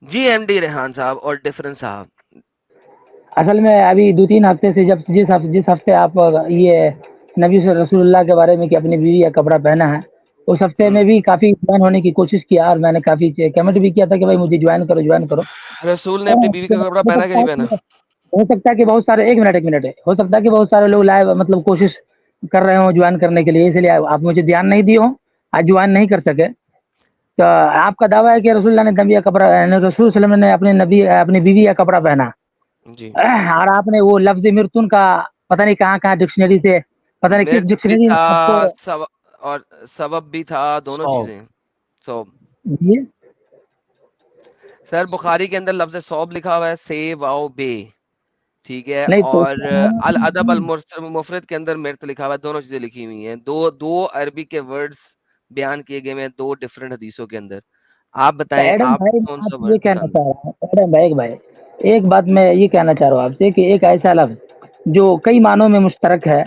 G M D Rehan صاحب اور difference صاحب. اصل میں ابھی 2-3 ہفتے سے جب جس ہفتے آپ یہ نبی صلی رسول اللہ کے بارے میں کہ اپنی بیوی کا کپڑا پہنا ہے، اس ہفتے میں بھی کافی جوائن ہونے کی کوشش کیا اور میں نے کافی کمنٹ بھی کیا تھا کہ بھائی مجھے جوائن کرو. رسول نے اپنی بیوی کا کپڑا پہنا کہ نہیں پہنا؟ ہو سکتا ہے کہ بہت سارے ایک منٹ ہو سکتا ہے کہ بہت سارے لوگ لائیو مطلب کوشش کر رہے ہوں جوائن کرنے کے لیے، اس لیے آپ مجھے دھیان نہیں دیے ہوں، آج جوائن نہیں کر سکے. تو آپ کا دعویٰ ہے کہ رسول اللہ نے نبی کا کپڑا، رسول صلی اللہ علیہ وسلم نے اپنی بیوی کا کپڑا پہنا، جی اور آپ نے وہ لفظ مرتن کا پتہ نہیں کہاں ڈکشنری سے، پتہ نہیں کس مرد بھی ڈکشنری تھا نے آپ کو اور سبب بھی تھا، دونوں صوب چیزیں. صوب جی سر بخاری کے اندر لفظ صوب لکھا ہوا ہے، سے واؤ بے، ٹھیک ہے، نہیں تو اور الادب المفرد کے اندر مرت لکھا ہوا ہے. دونوں چیزیں لکھی ہوئی ہیں، دو عربی کے ورڈز بیان کیے گئے ہیں دو ڈفرنٹ حدیثوں کے اندر. آپ بتائیں ایڈم آپ بھائی، کون آپ سا سے یہ ورڈ کہنا پسند؟ چاہ رہا ہوں ایڈم بھائی ایک بات میں یہ کہنا چاہ رہا ہوں آپ سے کہ ایک ایسا لفظ جو کئی معنوں میں مشترک ہے،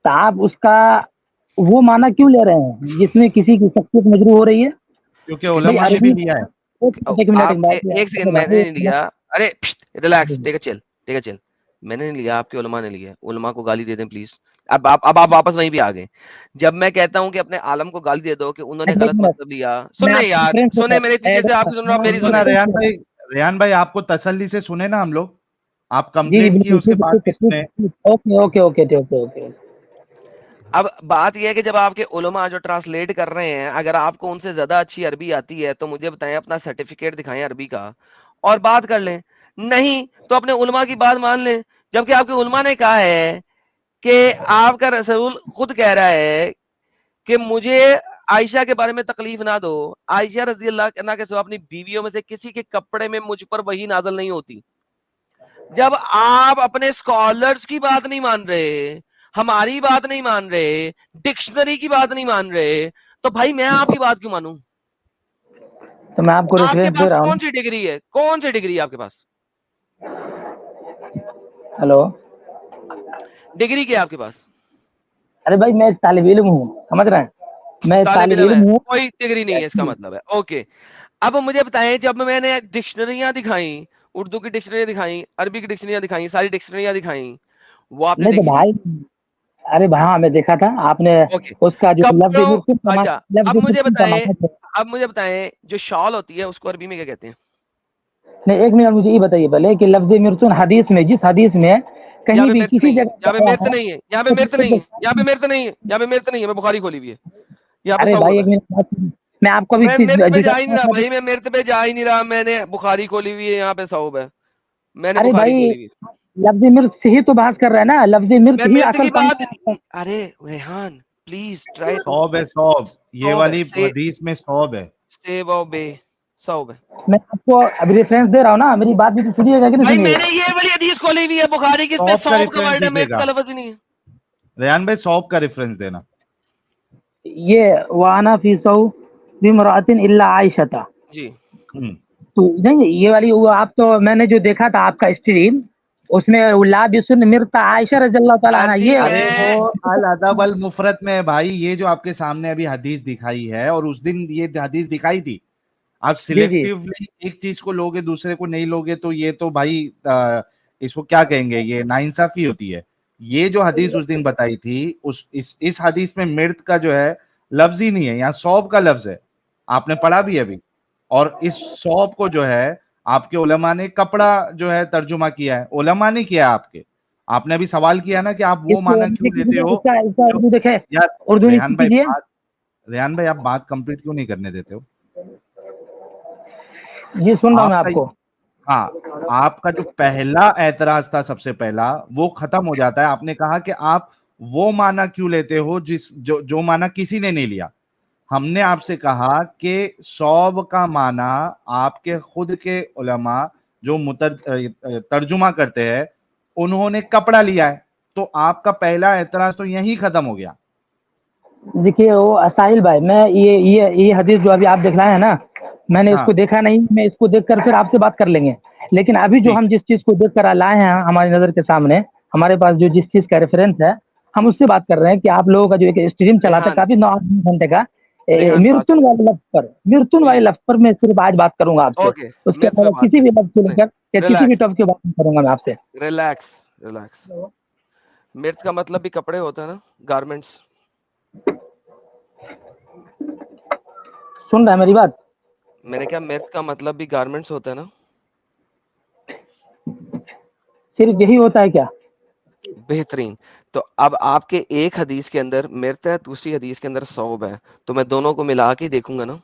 تو آپ اس کا وہ معنی کیوں لے رہے ہیں جس میں کسی کی شخصیت مجروح ہو رہی ہے؟ کیونکہ بھائی علماء نے بھی عربی لیا ہے. ایک منٹ آپ بات ایک سیکنڈ، میں نے نہیں لیا. ارے ریلیکس، ٹیک اے چل. میں نے نہیں لیا، آپ کے علماء نے لیا. علماء کو گالی دے دیں پلیز. اب آپ واپس وہیں بھی آ گئے. جب میں کہتا ہوں کہ اپنے عالم کو گالی دے دو کہ انہوں نے ایک غلط منٹ مطلب لیا، میں سنیں آپ کو یار، ریفرنس سنیں، میں نے اتنی دیر سے آپ کی سن رہا ہوں، آپ میری سنو نا سنیں. ریحان بھائی آپ کو تسلی سے سنے نا ہم لوگ. آپ جی کمپلین کیے اس کے بعد بھی سنے. اوکے. اب بات یہ ہے کہ جب آپ کے علماء جو ٹرانسلیٹ کر رہے ہیں، اگر آپ کو ان سے زیادہ اچھی عربی آتی ہے تو مجھے بتائیں، اپنا سرٹیفکیٹ دکھائیں عربی کا اور بات کر لیں. نہیں تو اپنے علماء کی بات مان لیں، جبکہ آپ کے علماء نے کہا ہے کہ آپ کا رسول خود کہہ رہا ہے کہ مجھے عائشہ کے بارے میں تکلیف نہ دو. عائشہ رضی اللہ عنہا کے سوا اپنی بیویوں میں سے کسی کے کپڑے میں مجھ پر وہی نازل نہیں ہوتی. جب آپ اپنے اسکالرز کی بات نہیں مان رہے، ہماری بات نہیں مان رہے، ڈکشنری کی بات نہیں مان رہے، تو بھائی میں آپ کی بات کیوں مانوں؟ تو میں آپ کو آپ کے ریفرنس دے پاس رہا ہوں. کون سی ڈگری ہے؟ کون سی ڈگری ہے آپ کے پاس؟ ہلو، ڈگری کیا ہے آپ کے پاس؟ ارے بھائی میں طالب علم ہوں، سمجھ رہے ہیں، میں طالب طالب علم ہے، علم ہوں. کوئی ڈگری نہیں ہے، اس کا مطلب ہے. اوکے، اب مجھے بتائیں، جب میں نے ڈکشنریاں دکھائیں، اردو کی ڈکشنریاں دکھائیں، عربی کی ڈکشنریاں دکھائیں، ساری ڈکشنریاں دکھائیں، وہ آپ نے نہیں تو دیکھی تھی؟ بھائی، ارے بھائی ہاں میں دیکھا تھا آپ نے اوکے، اس کا جو لفظ کپڑوں، مرتب کا اچھا اب لفظ مجھے مرتب کا بتائیں، معنی ہے. جو شال ہوتی ہے اس کو عربی میں کیا کہتے ہیں؟ نہیں ایک منٹ مجھے یہ بتائیے پہلے کہ لفظ مرتن حدیث میں، جس حدیث میں یہاں کہیں پہ بھی مرت کسی نہیں ہے، جگہ یہاں پہ آیا مرت نہیں ہے، یہاں پہ مرت نہیں ہے، یہاں پہ مرت نہیں ہے، یہاں پہ مرت نہیں ہے، میں بخاری کھولی ہوئی ہے، یہاں پہ ارے صحوب بھائی ہے. ایک منٹ بات سنیے. میں آپ کو بھی میں مرت پہ جا ہی نہیں رہا جگہ، بھائی، میں مرت پہ جا ہی نہیں رہا، میں نے بخاری کھولی ہوئی ہے، یہاں پہ صحوب ہے، میں نے ارے بخاری بھائی کھولی ہوئی ہے. لفظ مرت سے ہی تو بحث کر رہا ہے نا، لفظ مرت میں ہی مرت اصل کی فن بات، ہے. ارے ریحان پلیز ٹرائی ٹو، صوب ہے صوب، یہ صحوب ہے، والی حدیث میں صوب ہے. سے و بے، صحوب ہے. میں آپ کو ابھی ریفرنس دے رہا ہوں نا، میری بات بھی تو سنیے گا کہ نہیں بھائی سنیے میں گا؟ نے یہ والی حدیث کھولی ہوئی ہے بخاری کی، اس میں صوب کا صحوب کا ریفرنس ورڈ ہے، دیجیے مرت گا کا لفظ ہی نہیں ہے. ریحان بھائی، صوب کا ریفرنس دینا. یہ وانا فی سو بمرات الا عائشہ. جی تو نہیں یہ والی وہ آپ تو میں نے جو دیکھا تھا آپ کا اسٹریم، اس میں لا بسن مرتا عائشہ رضی اللہ تعالیٰ سر عنہ جی یہ ارے وہ میں الادب المفرد میں بھائی، یہ جو آپ کے سامنے ابھی حدیث دکھائی ہے اور اس دن یہ حدیث دکھائی تھی، آپ جی جی سلیکٹیولی ایک چیز کو لوگے دوسرے کو نہیں لوگے تو یہ تو بھائی اس کو کیا کہیں گے، یہ ناانصافی ہوتی ہے. یہ جو حدیث اس دن بتائی تھی، اس حدیث میں مرد کا جو ہے لفظ ہی نہیں ہے، یہاں صوب کا لفظ ہے. آپ نے پڑھا بھی ابھی. اور اس صوب کو جو ہے آپ کے علماء نے کپڑا جو ہے ترجمہ کیا ہے، علماء نے کیا آپ کے. آپ نے ابھی سوال کیا نا کہ آپ اس وہ کو معنی کیوں لیتے ہو اس کا جو اردو دیکھے، یار. اردو ریحان نیچے بھائی کیجیے. ریحان بھائی آپ بات کمپلیٹ کیوں نہیں کرنے دیتے ہو؟ جی سن رہا ہوں میں آپ کا آپ کو. ہاں، آپ کا جو پہلا اعتراض تھا سب سے پہلا وہ ختم ہو جاتا ہے. آپ نے کہا کہ آپ وہ معنی کیوں لیتے ہو جو معنی کسی نے نہیں لیا. ہم نے آپ سے کہا کہ صوب کا معنی آپ کے خود کے علماء جو ترجمہ کرتے ہیں انہوں نے کپڑا لیا ہے. تو آپ کا پہلا اعتراض تو یہی ختم ہو گیا. دیکھیے وہ ساحل بھائی، میں یہ حدیث جو ابھی آپ دکھ رہے ہیں نا، میں نے اس ہاں کو دیکھا نہیں، میں اس کو دیکھ کر پھر آپ سے بات کر لیں گے. لیکن ابھی جو ٹھیک. ہم جس چیز کو دیکھ کر لائے ہیں ہماری نظر کے سامنے، ہمارے پاس جو جس چیز کا ریفرنس ہے، ہم اس سے بات کر رہے ہیں کہ آپ لوگوں کا جو ایک اسٹریم چلاتا ہے ریحان کافی 9-8 گھنٹے کا، मिर्तुन वाले लफ्ज पर मैं सिर्फ आज बात करूंगा आपसे, ओके, उसके मिर्त पे अलावा बात किसी भी लफ्ज को लेकर या किसी भी रिलैक्स टॉपिक के बारे में करूंगा मैं आपसे। रिलैक्स। मिर्त का मतलब भी कपड़े होता है ना, गारमेंट्स। सुन रहा है मेरी बात? मैंने क्या, मिर्त का मतलब भी गारमेंट्स होता है ना? सिर्फ यही होता है क्या? बेहतरीन। तो अब आपके एक हदीस के अंदर मिर्त है, दूसरी हदीस के अंदर सौब है, तो मैं दोनों को मिला के देखूंगा ना।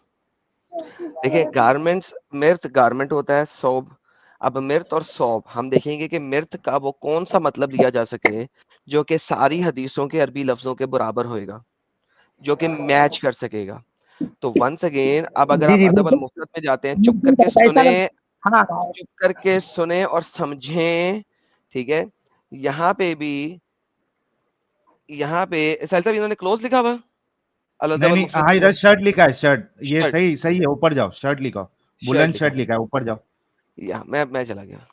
देखिए, गारमेंट्स, मिर्त गारमेंट होता है, सौब। अब मिर्त और सौब हम देखेंगे कि मिर्त का वो कौन सा मतलब लिया जा सके जो कि सारी हदीसों के अरबी लफ्जों के बराबर होएगा, जो कि मैच कर सकेगा। तो वंस अगेन, अब अगर जी आप जी अदब अल बिल्कुल। मुफरत में जाते हैं, मिर्तुन का पैसा हाँ चुप करके सुने और समझें, ठीक है। यहाँ पे भी, यहाँ पे साहिल साहब इन्होंने क्लोज लिखा हुआ अल अदब नहीं अल नहीं, मुफरत हाँ के इधर बाद शर्ट लिखा है, शर्ट, ये शर्ट, सही सही है, ऊपर जाओ, शर्ट लिखा, बुलंद लिखा शर्ट हुआ लिखा है, ऊपर जाओ। या मैं चला गया।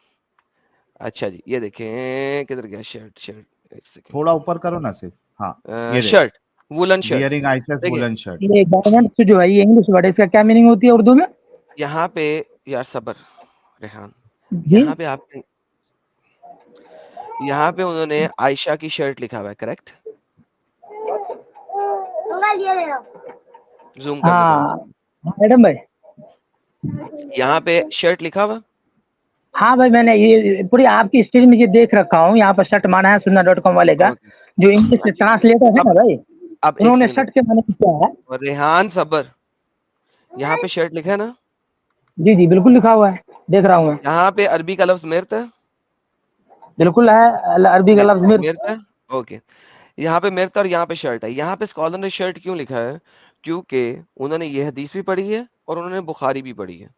अच्छा जी, ये देखें किधर गया शर्ट, एक सेकंड। थोड़ा ऊपर करो ना सिर्फ, हाँ ये देखो, शर्ट, वुलन शर्ट। बियरिंग आइसस देखिए वुलन शर्ट। ये गारमेंट्स जो है ये इंग्लिश वर्ड है, इसका क्या मीनिंग होती है उर्दू में? यहाँ पे, यार सबर रेहान, जी यहाँ पे आपने, यहाँ पे उन्होंने आयशा की शर्ट लिखा हुआ है, करेक्ट? जूम कर देता हूँ, हाँ मैडम भाई। यहाँ पे शर्ट लिखा हुआ। हाँ भाई, मैंने ये पूरी आपकी स्टेज में ये देख रखा हूँ, यहाँ पर शर्ट माना है sunna.com वाले का, ओके, जो इंग्लिश हाँ जी। ट्रांसलेटर है ना भाई, अब एक उन्होंने सेकंड शर्ट के माने क्या है? और रेहान सबर, यहाँ पे शर्ट लिखा है ना, जी जी बिल्कुल लिखा हुआ है, देख रहा हूँ मैं, यहाँ पे अरबी का लफ्ज मिर्त है, बिल्कुल है अरबी का लफ्ज मिर्त। मिर्त है, ओके। यहाँ पे मिर्त और यहाँ पे शर्ट है। यहाँ पे स्कॉलर ने शर्ट क्यों लिखा है? क्योंकि उन्होंने ये हदीस भी पढ़ी है और उन्होंने बुखारी भी पढ़ी है।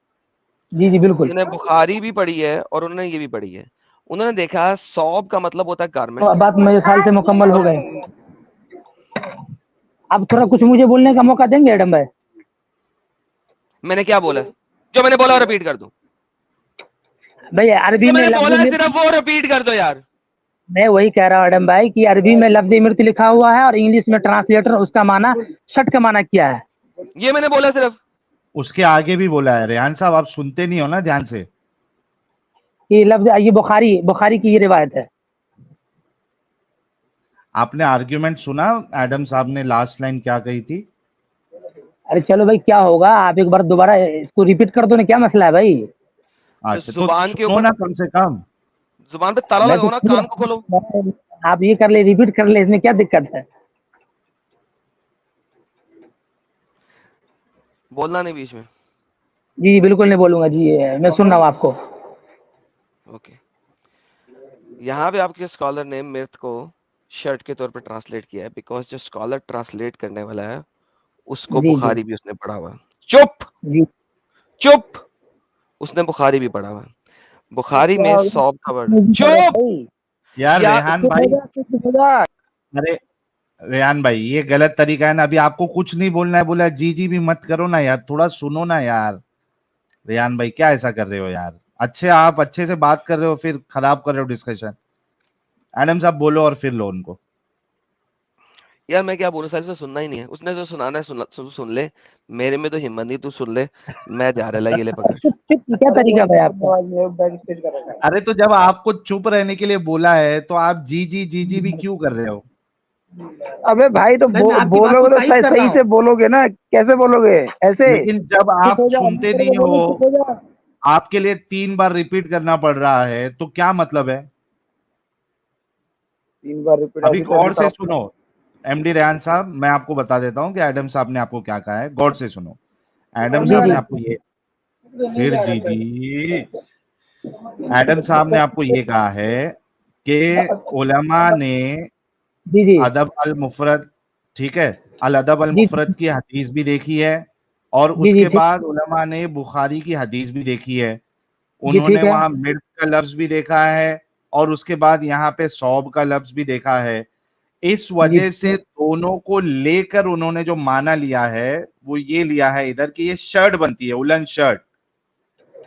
जी जी बिल्कुल। उन्होंने बुखारी भी पढ़ी है और उन्होंने ये भी पढ़ी है। उन्होंने देखा सौब का मतलब होता है तो गारमेंट, अब बात मेरे ख्याल से मुकम्मल हो और गई। अब थोड़ा कुछ मुझे बोलने का मौका देंगे एडम भाई? मैंने क्या बोला? जो मैंने बोला रिपीट कर दो। भाई अरबी जो में मैंने लफ्ज बोला है मिर्त, सिर्फ वो रिपीट कर दो यार। मैं वही कह रहा हूँ एडम भाई कि अरबी में लफ्ज मिर्त लिखा हुआ है और इंग्लिश में ट्रांसलेटर उसका माना शर्ट का माना क्या है? ये मैंने बोला सिर्फ। उसके आगे भी बोला है रेहान साहब, आप सुनते नहीं हो ना ध्यान से। ये लफ्ज, ये बुखारी की ये रिवायत है। आपने आर्ग्यूमेंट सुना एडम साहब ने लास्ट लाइन क्या कही थी? अरे चलो भाई, क्या होगा, आप एक बार दोबारा इसको रिपीट कर दो ना, क्या मसला है भाई? अच्छा तो जुबान के सुनो ऊपर, ना कम से कम। जुबान पे ताला मैं तो लगाओ ना, कान को खोलो। आप ये कर ले, रिपीट कर ले, इसमें क्या दिक्कत है? बोलना नहीं बीच में। जी बिल्कुल नहीं बोलूंगा जी, मैं सुन रहा हूँ आपको। ओके, यहाँ पे आपके स्कॉलर ने मिर्त को शर्ट के तौर पर ट्रांसलेट किया है, बिकॉज जो स्कॉलर ट्रांसलेट करने वाला है उसको जी जी बुखारी भी उसने पढ़ा हुआ है। चुप जी। चुप, उसने बुखारी भी पढ़ा हुआ है। बुखारी में सौब का वर्ड, चुप यार या रेहान भाई, अरे रेहान भाई ये गलत तरीका है ना, अभी आपको कुछ नहीं बोलना है, बोला जी जी भी मत करो ना यार, थोड़ा सुनो ना यार। रेहान भाई क्या ऐसा कर रहे हो यार? आप अच्छे से बात कर रहे हो, फिर खराब कर रहे हो डिस्कशन। एडम साहब बोलो और फिर लो उनको। यार मैं क्या बोलूं, सारे से सुनना ही नहीं है। उसने जो सुनाना है सुन ले, मेरे में तो हिम्मत नहीं, तू सुन ले, मैं जा रहा ये ले पकड़। क्या तरीका है आपका? अरे तो जब आपको चुप रहने के लिए बोला है तो आप जी जी भी क्यों कर रहे हो? अबे भाई तो बोलोगे तो सही से बोलोगे ना, कैसे बोलोगे ऐसे? लेकिन जब आप सुनते नहीं हो, आपके लिए 3 बार रिपीट करना पड़ रहा है, तो क्या मतलब है? 3 बार रिपीट। अभी गौर से सुनो एमडी रेहान साहब, मैं आपको बता देता हूं कि एडम साहब ने आपको क्या कहा है, गौर से सुनो। एडम साहब ने आपको ये, फिर जी एडम साहब ने आपको ये कहा है कि उलमा ने जी जी अदब अल मुफरद, ठीक है, अल अदब अल मुफरद की हदीस भी देखी है, और जी जी उसके बाद उलमा ने बुखारी की हदीस भी देखी है। जी उन्होंने ठीक है। वहां मिर्द का लफ्ज भी देखा है और उसके बाद यहाँ पे सौब का लफ्ज भी देखा है। इस वजह से दोनों को लेकर उन्होंने जो माना लिया है वो ये लिया है इधर कि ये शर्ट बनती है, उलन शर्ट,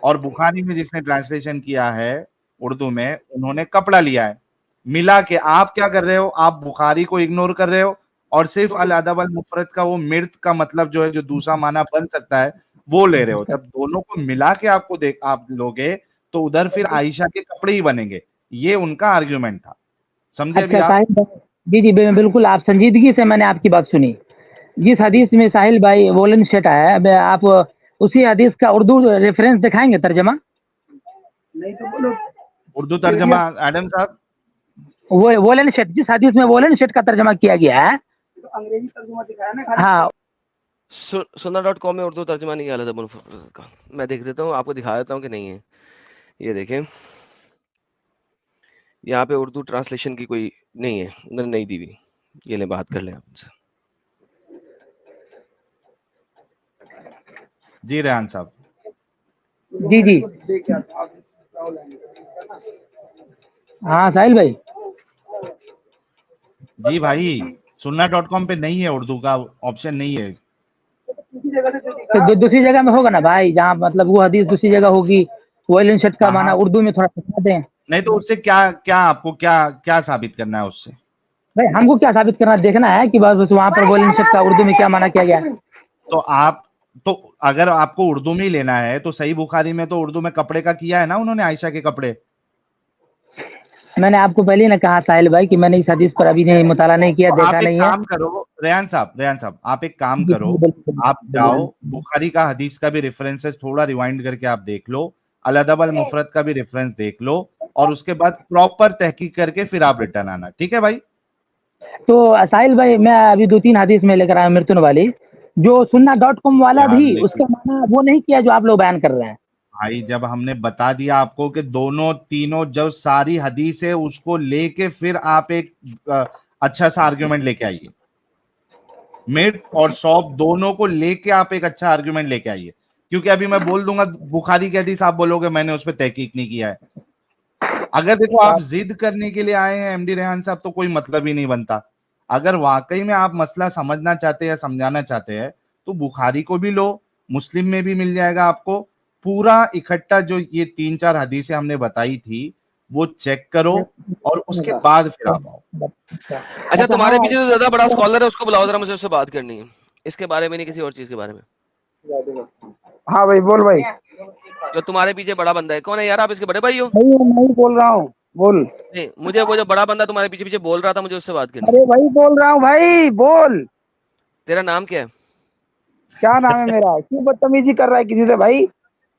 और बुखारी में जिसने ट्रांसलेशन किया है उर्दू में, उन्होंने कपड़ा लिया है। मिला के आप क्या कर रहे हो, आप बुखारी को इग्नोर कर रहे हो, اور صرف الادب المفرد کا وہ مرد کا مطلب جو ہے جو دوسرا معنی بن سکتا ہے وہ لے رہے ہو. جب دونوں کو ملا کے آپ کو آپ لوگے تو ادھر پھر عائشہ کے کپڑے ہی بنیں گے. یہ ان کا آرگیومنٹ تھا, سمجھے ابھی آپ؟ جی جی بالکل, آپ سنجیدگی سے میں نے آپ کی بات سنی. جس حدیث میں ساحل بھائی وولن شرٹ آیا ہے, آپ اسی حدیث کا اردو ریفرنس دکھائیں گے, ترجمہ اردو ترجمہ ایڈم صاحب؟ وہ وولن شرٹ, جس حدیث میں وولن شرٹ کا ترجمہ کیا گیا ہے, انگریزی ترجمہ دکھایا نا. ہاں, sunnah.com میں اردو ترجمہ نہیں ہے الادب المفرد کا. میں دیکھ دیتا ہوں, آپ کو دکھا دیتا ہوں کہ نہیں ہے. یہ دیکھیں, یہاں پہ اردو ٹرانسلیشن کی کوئی نہیں ہے, انہوں نے نہیں دی ہوئی. یہ لیں, بات کر لیں آپ سے. جی ریحان صاحب. جی جی ہاں ساحل بھائی. جی بھائی, sunnah.com پہ نہیں ہے, اردو کا آپشن نہیں ہے. تو دوسری جگہ میں ہوگا نا بھائی, جہاں مطلب وہ حدیث دوسری جگہ ہوگی, وائلن شرٹ کا معنی اردو میں تھوڑا سمجھا دیں. نہیں تو اس سے کیا آپ کو کیا ثابت کرنا ہے اس سے؟ بھائی ہم کو کیا ثابت کرنا, دیکھنا ہے کہ بس وہاں پر وائلن شرٹ کا اردو میں کیا معنی کیا گیا. تو اگر آپ کو اردو میں ہی لینا ہے تو صحیح بخاری میں تو اردو میں کپڑے کا کیا ہے نا انہوں نے, عائشہ کے کپڑے. میں نے آپ کو پہلے نہ کہا ساحل بھائی کہ میں نے اس حدیث پر ابھی نہیں مطالعہ نہیں کیا, دیکھا نہیں ہے. آپ ایک کام کرو ریحان صاحب, آپ ایک کام کرو, آپ جاؤ بخاری کا حدیث کا بھی ریفرنس تھوڑا ریوائنڈ کر کے آپ دیکھ لو, الادب المفرد کا بھی ریفرنس دیکھ لو, اور اس کے بعد پراپر تحقیق کر کے پھر آپ ریٹرن آنا, ٹھیک ہے بھائی؟ تو ساحل بھائی میں ابھی 2-3 حدیث میں لے کر آیا ہوں مرتن والی, جو sunnah.com والا بھی اس کا معنی وہ نہیں کیا جو آپ لوگ بیان کر رہے ہیں. بھائی جب ہم نے بتا دیا آپ کو کہ دونوں تینوں جو ساری حدیث ہے اس کو لے کے پھر آپ ایک اچھا سا آرگیومنٹ لے کے آئیے, مرد اور صوب دونوں کو لے کے آپ ایک اچھا آرگیومنٹ لے کے آئیے. کیونکہ ابھی میں بول دوں گا بخاری کی حدیث, آپ بولو گے میں نے اس پہ تحقیق نہیں کیا ہے. اگر دیکھو آپ ضد کرنے کے لیے آئے ہیں ایم ڈی ریحان صاحب تو کوئی مطلب ہی نہیں بنتا. اگر واقعی میں آپ مسئلہ سمجھنا چاہتے ہیں یا سمجھانا چاہتے ہیں تو بخاری کو بھی لو, مسلم میں بھی مل جائے گا آپ کو پورا اکٹھا. جو یہ 3-4 حدیثیں ہم نے بتائی تھی وہ چیک کرو اور اس کے بعد پھر آپ آؤ. اچھا, تمہارے پیچھے جو زیادہ بڑا اسکالر ہے اس کو بلاؤ ذرا, مجھے اس سے بات کرنی ہے, اس کے بارے میں نہیں, کسی اور چیز کے بارے میں. ہاں بھائی بول بھائی. جو تمہارے پیچھے بڑا بندہ ہے, کون ہے یار؟ آپ اس کے بڑے بھائی ہو؟ نہیں بول رہا ہوں, بول. نہیں, مجھے وہ جو بڑا بندہ تمہارے پیچھے بول رہا تھا, مجھے اس سے بات کرنی ہے. ارے بھائی بول رہا ہوں بھائی, بول. تیرا نام کیا ہے؟ کیا نام ہے میرا؟ کیوں بدتمیزی کر رہا ہے کسی سے بھائی؟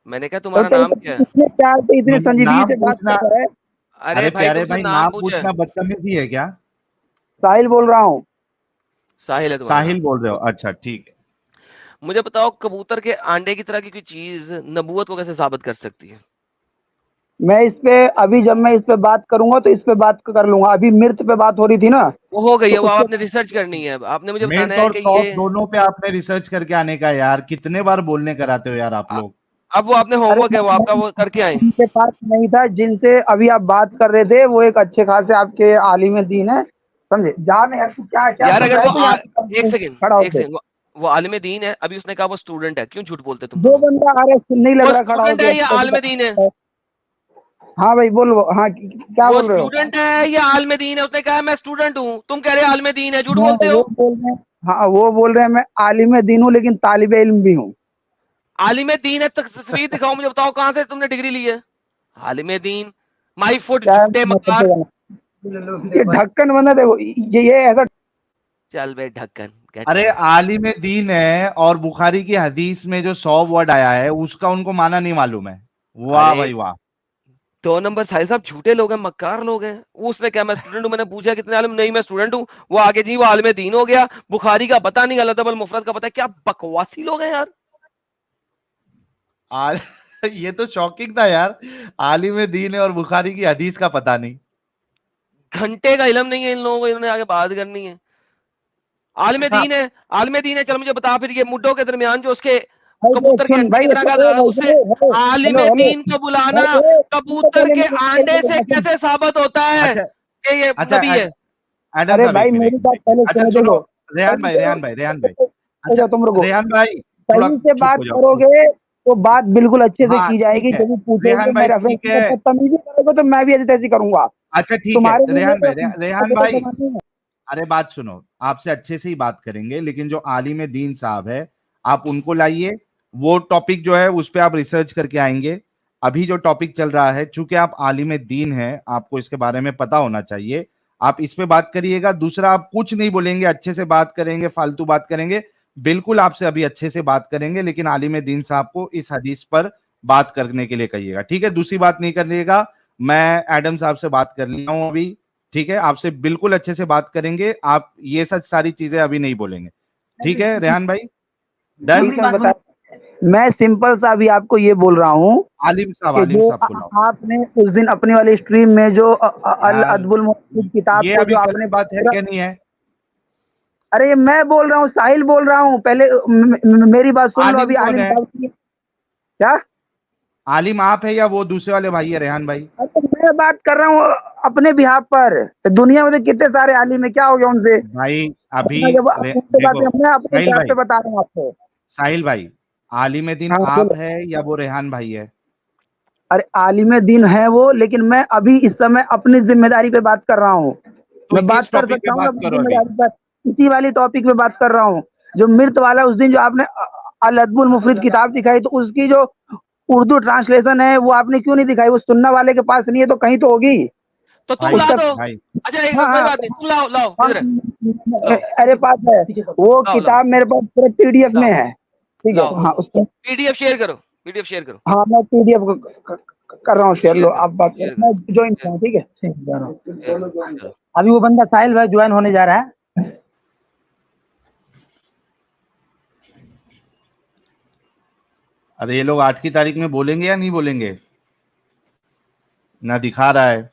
میں نے کہا تمہارا نام کیا ہے؟ اتنے پیار سے اتنی سنجیدگی سے بات کر رہا ہے. ارے بھائی تم سے نام پوچھا. بدتمیزی ہے کیا؟ ساحل بول رہا ہوں. ساحل ہے تمہارا؟ ساحل بول رہے ہو, اچھا ٹھیک ہے. مجھے بتاؤ, کبوتر کے آنڈے کی طرح کی کوئی چیز نبوت کو کیسے ثابت کر سکتی ہے؟ میں اس پہ ابھی جب میں اس پہ بات کروں گا تو اس پہ بات کر لوں گا. ابھی مرت پہ بات ہو رہی تھی نا, وہ ہو گئی ہے, وہ آپ نے ریسرچ کرنی ہے. آپ نے مجھے بتانا ہے کہ یہ دونوں پہ آپ نے ریسرچ کر کے آنے کا. یار کتنے بار بولنے کراتے ہو یار آپ لوگ. اب وہ آپ نے ہوم ورک ہے, وہ آپ کا وہ کر کے آئیں. ان کے پاس نہیں تھا جن سے ابھی آپ بات کر رہے تھے, وہ ایک اچھے خاصے آپ کے عالم دین ہے, سمجھے؟ جان یار اگر وہ ایک سیکنڈ, وہ عالم دین ہے, ابھی اس نے کہا وہ اسٹوڈنٹ ہے, کیوں جھوٹ بولتے تم دو دونوں؟ بندہ آ رہے, نہیں لگ وہ رہا کھڑا ہو اسٹوڈنٹ ہے یا عالم دین ہے؟ ہاں بھائی بولو. ہاں کیا وہ بول رہے ہو؟ اسٹوڈنٹ ہے یا عالم دین ہے؟ اس نے کہا میں اسٹوڈنٹ ہوں, تم کہہ رہے عالم دین ہے, جھوٹ وہ بولتے ہو. بول رہے ہیں, ہاں وہ بول رہے ہیں میں عالم دین ہوں لیکن طالب علم بھی ہوں. عالم دین ہے, تصویر دکھاؤ مجھے, بتاؤ کہاں سے تم نے ڈگری لی ہے. عالم دین, مائی فٹ, جھوٹے مکار. یہ ڈھکن بنا دیکھو, یہ ایسا. چل بے ڈھکن. ارے عالم دین ہے اور بخاری کی حدیث میں جو 100 ورڈ آیا ہے اس کا ان کو معنی نہیں معلوم ہے. واہ بھائی واہ. 2 نمبر ساحل صاحب جھوٹے لوگ ہیں, مکار لوگ ہیں. اس نے کیا میں اسٹوڈنٹ ہوں, میں نے پوچھا کتنے عالم, نہیں میں اسٹوڈنٹ ہوں. وہ آگے جی وہ عالم دین ہو گیا, بخاری کا پتہ نہیں, الادب المفرد کا پتہ. کیا بکواسی لوگ ہیں یار. یہ تو شاکنگ تھا یار, عالم دین ہے اور بخاری کی حدیث کا پتہ نہیں. گھنٹے کا علم نہیں ہے ان لوگوں کو, انہوں نے آگے بات کرنی ہے. عالم دین ہے, عالم دین ہے, چل مجھے بتا پھر یہ مڈوں کے درمیان جو اس کے کبوتر کے انڈے کی طرح کا تھا, اسے عالم دین کو بلانا کبوتر کے آنڈے سے کیسے ثابت ہوتا ہے کہ یہ نبی ہے؟ ارے بھائی میری بات پہلے سنو ریحان بھائی, تم رکو, ریحان بھائی صحیح سے بات کرو گے تو بات بالکل اچھے سے کی جائے گی. جب پوچھو گے میں ریفرنس تمیزی کرو گے تو میں بھی ایسی تیسی کروں گا. اچھا ٹھیک ہے ریحان بھائی, अरे बात सुनो, आपसे अच्छे से ही बात करेंगे, लेकिन जो आलिम दीन साहब है आप उनको लाइए, वो टॉपिक जो है उस पे आप रिसर्च करके आएंगे। अभी जो टॉपिक चल रहा है, चूंकि आप आलिम दीन है, आपको इसके बारे में पता होना चाहिए, आप इस पे बात करिएगा। दूसरा, आप कुछ नहीं बोलेंगे, अच्छे से बात करेंगे, फालतू बात करेंगे, बिल्कुल आपसे अभी अच्छे से बात करेंगे, लेकिन आलिम दीन साहब को इस हदीस पर बात करने के लिए कहिएगा, ठीक है? दूसरी बात नहीं करिएगा। मैं एडम साहब से बात कर लिया हूं अभी, ठीक है? आपसे बिल्कुल अच्छे से बात करेंगे, आप ये सब सारी चीजें अभी नहीं बोलेंगे, ठीक है रेहान भाई? डन। ठीक है, बता। मैं सिंपल सा अभी आपको ये बोल रहा हूँ आलिम साहब कि जो को लाओ। आपने उस दिन अपनी वाली स्ट्रीम में जो अल अदबुल मुफीद किताब ये को अभी जो गलत आपने बात है क्या? नहीं है? अरे ये मैं बोल रहा हूँ, साहिल बोल रहा हूँ, पहले मेरी बात सुन लो। आलिम अभी कौन आलिम है? साहब की क्या? आलिम आप है या वो दूसरे वाले भाई है रेहान भाई? तो मैं बात कर रहा हूँ अपने बिहाफ पर। दुनिया में तो कितने सारे आलिम है, क्या हो गया उनसे? भाई अभी जब उनसे बातें, देखो मैं अपने साहिल हिसाब भाई, से बता रहा हूँ आपको। साहिल भाई, आलिम दीन हाँ आप बोलो। है या वो रेहान भाई है? अरे आलिम दीन है वो, लेकिन मैं अभी इस समय अपनी जिम्मेदारी पे बात कर रहा हूँ। तो मैं बात इस कर टॉपिक पे सकता हूँ बात अपनी करो अभी। जिम्मेदारी पर, इसी वाली टॉपिक पे बात कर रहा हूँ। जो मिर्त वाला उस दिन जो आपने अल अदबुल मुफीद किताब दिखाई, तो उसकी जो उर्दू ट्रांसलेशन है वो आपने क्यों नहीं दिखाई? वो सुन्ना वाले के पास नहीं है तो कहीं तो होगी। तो तुम भाई ला उसका दो। भाई अच्छा एक हाँ कोई हाँ बात नहीं, तुम लाओ लाओ हाँ, इधर है, लाओ अरे पास है वो लाओ लाओ किताब, मेरे पास पूरा पीडीएफ में लाओ है। ठीक है, लाओ हाँ उसको पीडीएफ शेयर करो, पीडीएफ शेयर करो, हाँ मैं पीडीएफ कर रहा हूँ शेयर। लो शेयर करो, आप बात शेयर करो, मैं ज्वाइन करो, हूँ। ठीक है, शेयर करो, चलो। अभी वो बंदा साहिल भाई ज्वाइन होने जा रहा है। अरे ये लोग आज की तारीख में बोलेंगे या नहीं बोलेंगे? ना दिखा रहा है।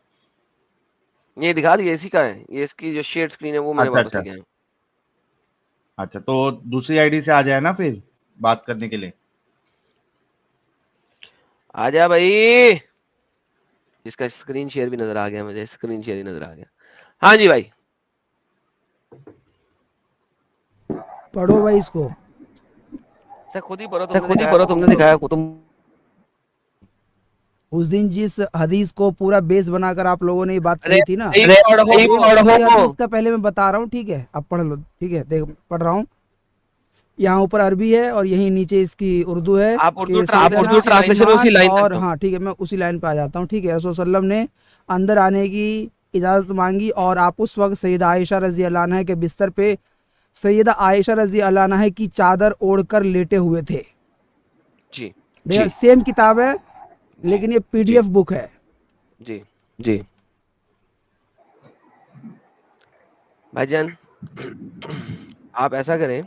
ये दिखा दिया, इसी का है ये, इसकी जो शेयर स्क्रीन है वो मैंने अच्छा वापस अच्छा लेके आया। अच्छा, तो दूसरी आईडी से आ जाए ना फिर बात करने के लिए। आजा भाई, जिसका स्क्रीन शेयर भी नजर आ गया, मुझे स्क्रीन शेयर ही नजर आ गया। हाँ जी भाई, पढ़ो भाई इसको। सर खुद ही पढ़ो, तुमने दिखाया को तुम। उस दिन जिस हदीस को पूरा बेस बनाकर आप लोगों ने ये बात अरे कही थी ना, नहीं पढ़ो, ये हदीस का पहले मैं बता रहा हूँ, ठीक है? अब पढ़ लो, ठीक है? देख पढ़ रहा हूँ, यहाँ ऊपर अरबी है और यहीं नीचे इसकी उर्दू है। आप उर्दू कि सैयदना ट्रांसलेशन में उसी लाइन और तक दो। हाँ ठीक है, मैं उसी लाइन पे आ जाता हूँ, ठीक है? रसूल सल्लम ने अंदर आने की इजाज़त मांगी और आप उस वक्त सैयदा आयशा रजी अल्लाह अन्हा के बिस्तर पे सैयदा आयशा रजी अल्लाह अन्हा की चादर ओढ़कर लेटे हुए थे। जी देखा, जी सेम किताब है लेकिन ये पीडीएफ बुक है। जी जी भाईजान, आप ऐसा करें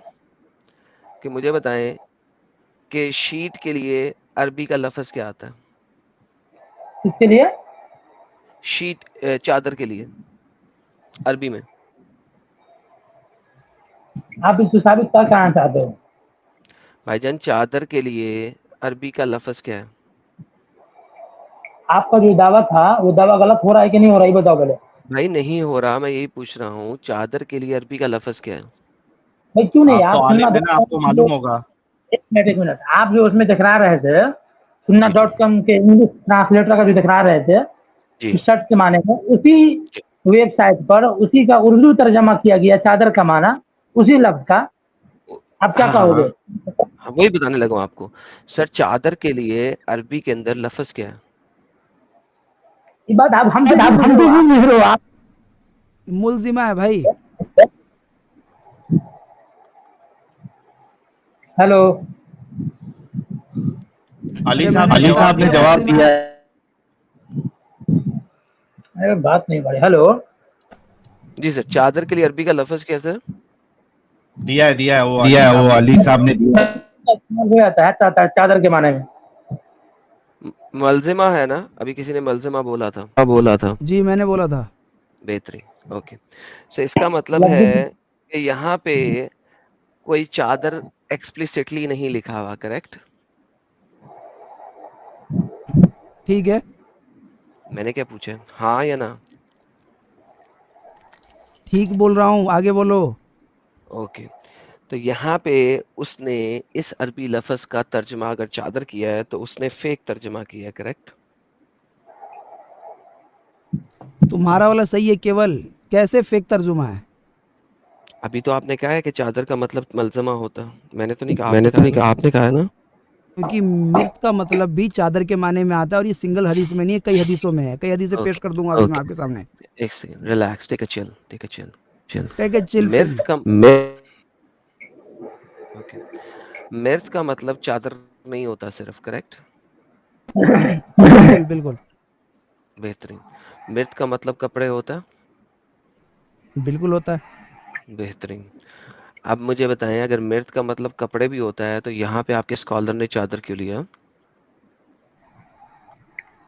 कि मुझे बताएं कि शीट के लिए अरबी का लफ्ज क्या आता है? इसके लिए शीट चादर के लिए अरबी में। आप इसको साबित कर कहना चाहते हो? भाईजान चादर के लिए अरबी का लफ्ज क्या है? आपका जो दावा था वो दावा गलत हो रहा है कि नहीं हो रहा है, ये बताओ पहले। भाई नहीं हो रहा, मैं यही पूछ रहा हूँ, चादर के लिए अरबी का लफ्ज क्या है? भाई क्यों नहीं, आप तो आप सुनना आलिम है ना, आपको मालूम होगा। एक मिनट, आप जो उसमें दिखला रहे थे सुन्ना जी डॉट कॉम के इंग्लिश ट्रांसलेटर का जो दिखला रहे थे जी शर्ट के माने में, उसी जी। वेबसाइट पर उसी का उर्दू तर्जमा किया गया चादर का माना उसी लफ्ज का, आप क्या हाँ कहोगे? हाँ, वही बताने लगा हूँ आपको। सर चादर के लिए अरबी के अंदर लफ्ज क्या है? ये बात आप हमसे क्यों पूछ रहे हो आप? मुलजिमा है भाई। हेलो, अली अरे साहब मैंने ने जवाब दिया है। अरे बात नहीं बढ़ी। हेलो, जी सर, चादर के लिए अरबी का लफ्ज क्या है सर? दिया है वो अली साहब ने दिया है। हो जाता है चादर के माने में। मलजिमा है ना? अभी किसी ने मलजिमा बोला था। जी मैंने बोला था। बेहतरीन, ओके। सो इसका मतलब है कि यहाँ पे कोई चादर एक्सप्लिसिटली नहीं लिखा हुआ, करेक्ट? ठीक है, मैंने क्या पूछा, हाँ या ना? ठीक बोल रहा हूँ, आगे बोलो। ओके, तो यहाँ पे उसने इस अरबी लफ्ज का तर्जमा अगर चादर किया है तो उसने फेक तर्जमा किया है, करेक्ट? तुम्हारा वाला सही है, केवल कैसे फेक तर्जुमा है? ابھی تو آپ نے کہا ہے کہ چادر کا مطلب ملزمہ ہوتا. میں نے تو نہیں کہا, آپ نے کہا ہے نا. کیونکہ مرت کا مطلب بھی چادر کے معنی میں آتا ہے اور یہ سنگل حدیث میں نہیں ہے, کئی حدیثوں میں ہے, کئی حدیثیں پیش کر دوں گا ابھی میں آپ کے سامنے. ایک سیکنڈ, ریلیکس, ٹیک اے چل. ٹیک اے چل پل. مرت کا مطلب چادر نہیں ہوتا صرف, کریکٹ. بالکل بالکل بہترین. مرت کا مطلب کپڑے ہوتا, بالکل ہوتا ہے. بہترین. اب مجھے بتائیں, اگر مرت کا مطلب کپڑے بھی ہوتا ہے تو یہاں پہ آپ کے اسکالر نے چادر کیوں لیا؟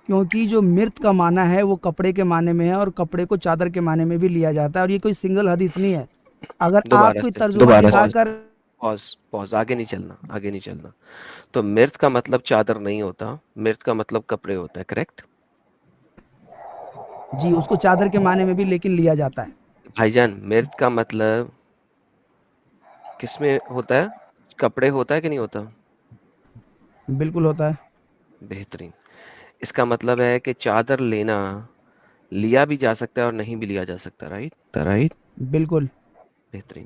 کیونکہ جو مرت کا معنی ہے وہ کپڑے کے معنی میں ہے, اور کپڑے کو چادر کے معنی میں بھی لیا جاتا ہے, اور یہ کوئی سنگل حدیث نہیں ہے. اگر آپ دوبارہ کوئی سے ترجمہ دکھا کر, پوز, آگے نہیں چلنا. تو مرت کا مطلب چادر نہیں ہوتا, مرت کا مطلب کپڑے ہوتا ہے, کریکٹ. جی اس کو چادر کے معنی میں بھی لیکن لیا جاتا ہے. بھائی جان, مرت کا مطلب کس میں ہوتا ہے؟ کپڑے ہوتا ہے کہ نہیں ہوتا؟ بالکل ہوتا ہے. بہترین. اس کا مطلب ہے کہ چادر لینا لیا بھی جا سکتا ہے اور نہیں بھی لیا جا سکتا, رائٹ. بالکل. بہترین.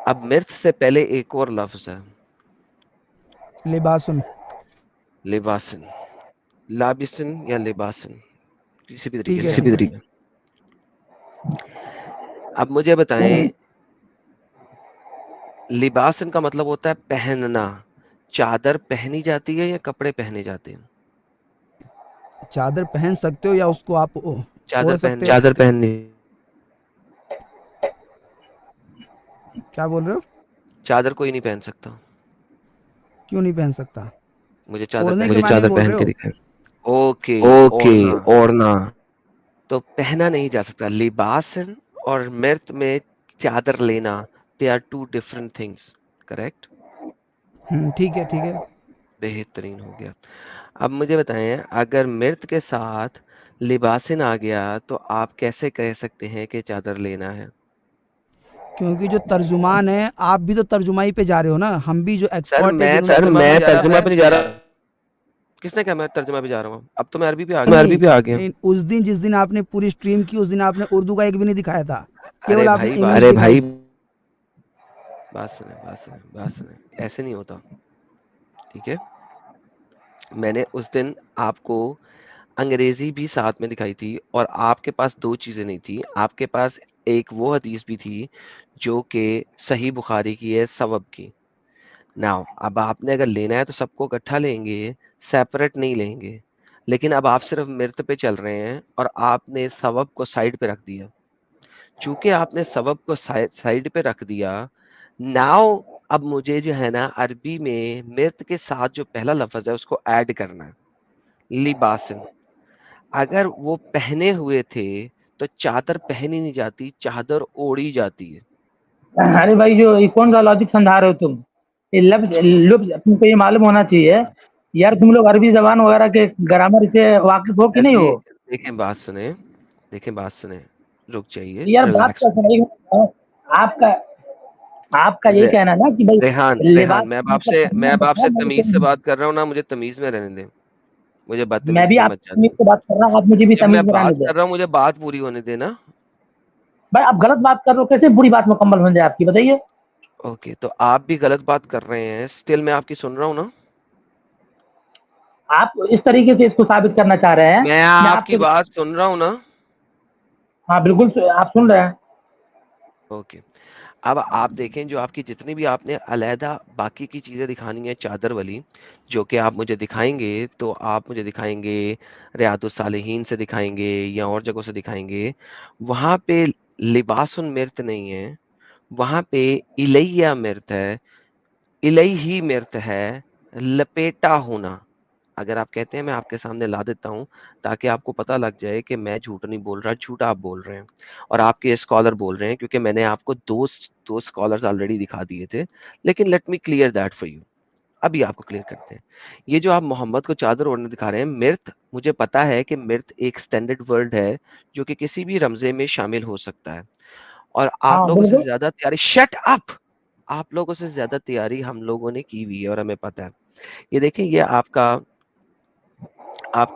اب مرت سے پہلے ایک اور لفظ ہے, لباسن. لباسن, لابسن یا لباسن, کسی بھی طریقے ٹھیک ہے سے. ٹھیک ہے. اب مجھے بتائیں, لباسن کا مطلب ہوتا ہے پہننا. چادر پہنی جاتی ہے یا کپڑے پہنے جاتے ہیں؟ چادر پہن سکتے ہو یا اس کو آپ اوڑھ سکتے ہو. چادر پہننی. کیا بول رہے ہو؟ چادر کوئی نہیں پہن سکتا. کیوں نہیں پہن سکتا؟ مجھے چادر اوڑھنے کے معنی میں بول پہن رہے کے ہو؟ دکھائیں. اوکے, اوڑھنا تو پہنا نہیں جا سکتا. لباسن اور مرت میں چادر لینا, they are two different things, correct. ٹھیک ہے ٹھیک ہے. بہترین ہو گیا. اب مجھے بتائیں, اگر مرت کے ساتھ لباسن آ گیا تو آپ کیسے کہہ سکتے ہیں کہ چادر لینا ہے؟ کیونکہ جو ترجمان ہے, آپ بھی تو ترجمائی پہ جا رہے ہو نا, ہم بھی جو سر ایکسپرٹ ہے میں جنہوں نے ترجمہ پہ نہیں جا رہا. کس نے کہا میں ترجمہ پہ جا رہا ہوں؟ اب تو میں عربی پہ آ گیا. اس دن جس دن آپ نے پوری اسٹریم کی, اس دن آپ نے اردو کا ایک بھی نہیں دکھایا تھا, ارے کیول آپ نے بھائی, انگلش دکھائی. بات سنیں, ایسے نہیں ہوتا, ٹھیک ہے. میں نے اس دن آپ کو انگریزی بھی ساتھ میں دکھائی تھی, اور آپ کے پاس دو چیزیں نہیں تھی. آپ کے پاس ایک وہ حدیث بھی تھی جو کہ صحیح بخاری کی ہے, ثوب کی. ناؤ اب آپ نے اگر لینا ہے تو سب کو اکٹھا لیں گے, سیپریٹ نہیں لیں گے. لیکن اب آپ صرف مرت پہ چل رہے ہیں اور آپ نے ثوب کو سائڈ پہ رکھ دیا. چونکہ آپ نے ثوب کو سائڈ پہ رکھ دیا, ناؤ اب مجھے جو ہے نا عربی میں مرت کے ساتھ جو پہلا لفظ ہے اس کو ایڈ کرنا ہے, لباسن. اگر وہ پہنے ہوئے تھے تو چادر پہنی نہیں جاتی, چادر اوڑھی جاتی ہے. ارے بھائی, جو یہ کون سا لاجک سمجھا رہے ہو تم؟ یہ لفظ تم کو یہ معلوم ہونا چاہیے یار, تم لوگ عربی زبان وغیرہ کے گرامر سے واقف ہو کہ نہیں ہو؟ دیکھیں بات سنیں, رک جائیے, یار بات ریلیکس. کا سنیں. آپ کا یہ کہنا ہے نا کہ بھائی ریحان, میں اب آپ سے تمیز سے لباس. بات کر رہا ہوں نا, مجھے تمیز میں رہنے دیں. مجھے میں بدتمیزی بھی میں آپ مت تمیز جانا. سے بات کر رہا ہوں, آپ مجھے بھی جب میں تمیز میں رہنے بات دیں. کر رہا ہوں مجھے بات پوری ہونے دینا. بھائی آپ غلط بات کر رہے ہو, کیسے بری بات مکمل ہو جائے آپ کی, بتائیے. اوکے, تو آپ بھی غلط بات کر رہے ہیں, اسٹل میں آپ کی سن رہا ہوں نا. آپ اس طریقے سے اس کو ثابت کرنا چاہ رہے ہیں. میں میں آپ آپ کی سے, بات سن رہا ہوں نا. ہاں بالکل آپ سن رہے ہیں. اوکے, اب آپ دیکھیں, جو آپ کی جتنی بھی آپ نے علیحدہ باقی کی چیزیں دکھانی ہے چادر والی, جو کہ آپ مجھے دکھائیں گے, تو آپ مجھے دکھائیں گے ریاض الصالحین سے دکھائیں گے یا اور جگہوں سے دکھائیں گے, وہاں پہ لباس مرت نہیں ہے, وہاں پہ الیہ مرت ہے. الیہ مرت ہے, لپیٹا ہونا. اگر آپ کہتے ہیں میں آپ کے سامنے لا دیتا ہوں تاکہ آپ کو پتہ لگ جائے کہ میں جھوٹ نہیں بول رہا, جھوٹ آپ بول رہے ہیں اور آپ کے اسکالر بول رہے ہیں, کیونکہ میں نے آپ کو دو اسکالرز آلریڈی دکھا دیے تھے. لیکن let me clear that for you. ابھی آپ کو کلیئر کرتے ہیں. یہ جو آپ محمد کو چادر اوڑھنے دکھا رہے ہیں, مرت, مجھے پتا ہے کہ مرت ایک سٹینڈرڈ ورڈ ہے جو کہ کسی بھی رمزے میں شامل ہو سکتا ہے, اور آپ ہاں لوگوں سے بالکل. زیادہ تیاری, شٹ اپ, آپ لوگوں سے زیادہ تیاری ہم لوگوں نے کی ہوئی ہے اور ہمیں پتا ہے. یہ دیکھیں, یہ آپ کا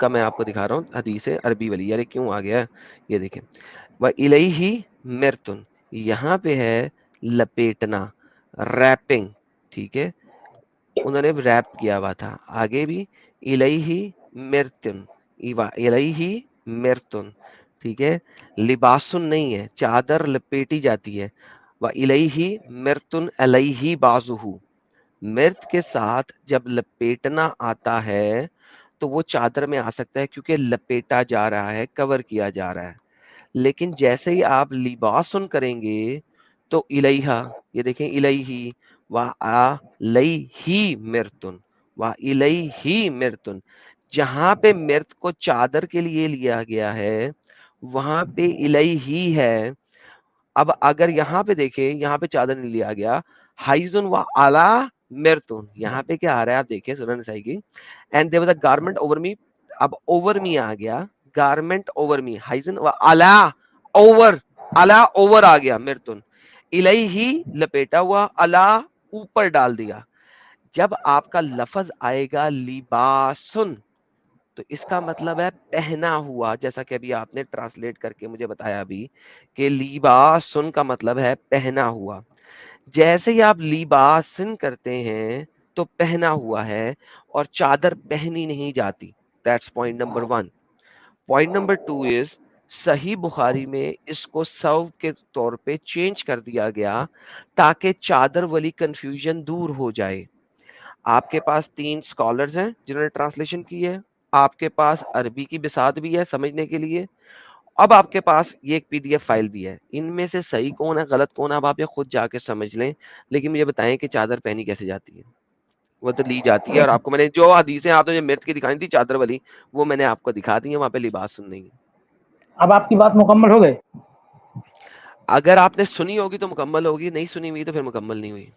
میں آپ کو دکھا رہا ہوں حدیث عربی والی. یار کیوں آ گیا, یہ دیکھیں, وَإِلَيْهِ مِرْتٌ, یہاں پہ ہے लपेटना, रैपिंग, ठीक है, उन्होंने रैप किया हुआ था। आगे भी इलैहि मिर्तुन, इलैहि मिर्तुन, ठीक है, लिबासुन नहीं है, चादर लपेटी जाती है। व इलैहि मिर्तुन अलैहि बाजुहु, मिर्त के साथ जब लपेटना आता है तो वो चादर में आ सकता है क्योंकि लपेटा जा रहा है, कवर किया जा रहा है। लेकिन जैसे ही आप लिबासुन करेंगे तो इलैहा, ये देखें, इलैहि व अलैहि मिर्तुन, व इलैहि मिर्तुन, जहां पे मिर्त को चादर के लिए लिया गया है वहां पे इलैहि है। अब अगर यहाँ पे देखें, यहाँ पे चादर नहीं लिया गया, हाइजुन व अला मिर्तुन, यहाँ पे क्या आ रहा है आप देखें सूरह निसा की, and there was a garment over me, अब ओवर मी आ गया, गारमेंट ओवर मी, हाइजुन व अला ओवर, अला ओवर आ गया मिर्तुन, इलैहि लपेटा हुआ, अला ऊपर डाल दिया। जब आपका लफ्ज आएगा लिबासुन तो इसका मतलब है पहना हुआ, जैसा कि अभी आपने ट्रांसलेट करके मुझे बताया अभी कि लिबासुन का मतलब है पहना हुआ। जैसे ही आप लिबासन करते हैं तो पहना हुआ है और चादर पहनी नहीं जाती। That's point number 1। Point number 2 is सही बुखारी में इसको सर्व के तौर पे चेंज कर दिया गया ताकि चादर वाली कंफ्यूजन दूर हो जाए। आपके पास 3 स्कॉलर्स हैं जिन्होंने ट्रांसलेशन की है, आपके पास अरबी की बिसात भी है समझने के लिए, अब आपके पास ये एक पीडीएफ फाइल भी है। इनमें से सही कौन है गलत कौन है अब आप ये खुद जाके समझ लें, लेकिन मुझे बताएं कि चादर पहनी कैसे जाती है। वो तो ली जाती है और आपको मैंने जो हदीसें आपने जो मिर्त की दिखाई थी चादर वाली वो मैंने आपको दिखा दी है, वहां पे लिबास सुन नहीं है। अब आपकी बात मुकम्मल हो गई? अगर आपने सुनी होगी तो मुकम्मल होगी, नहीं सुनी हुई तो फिर मुकम्मल नहीं हुई।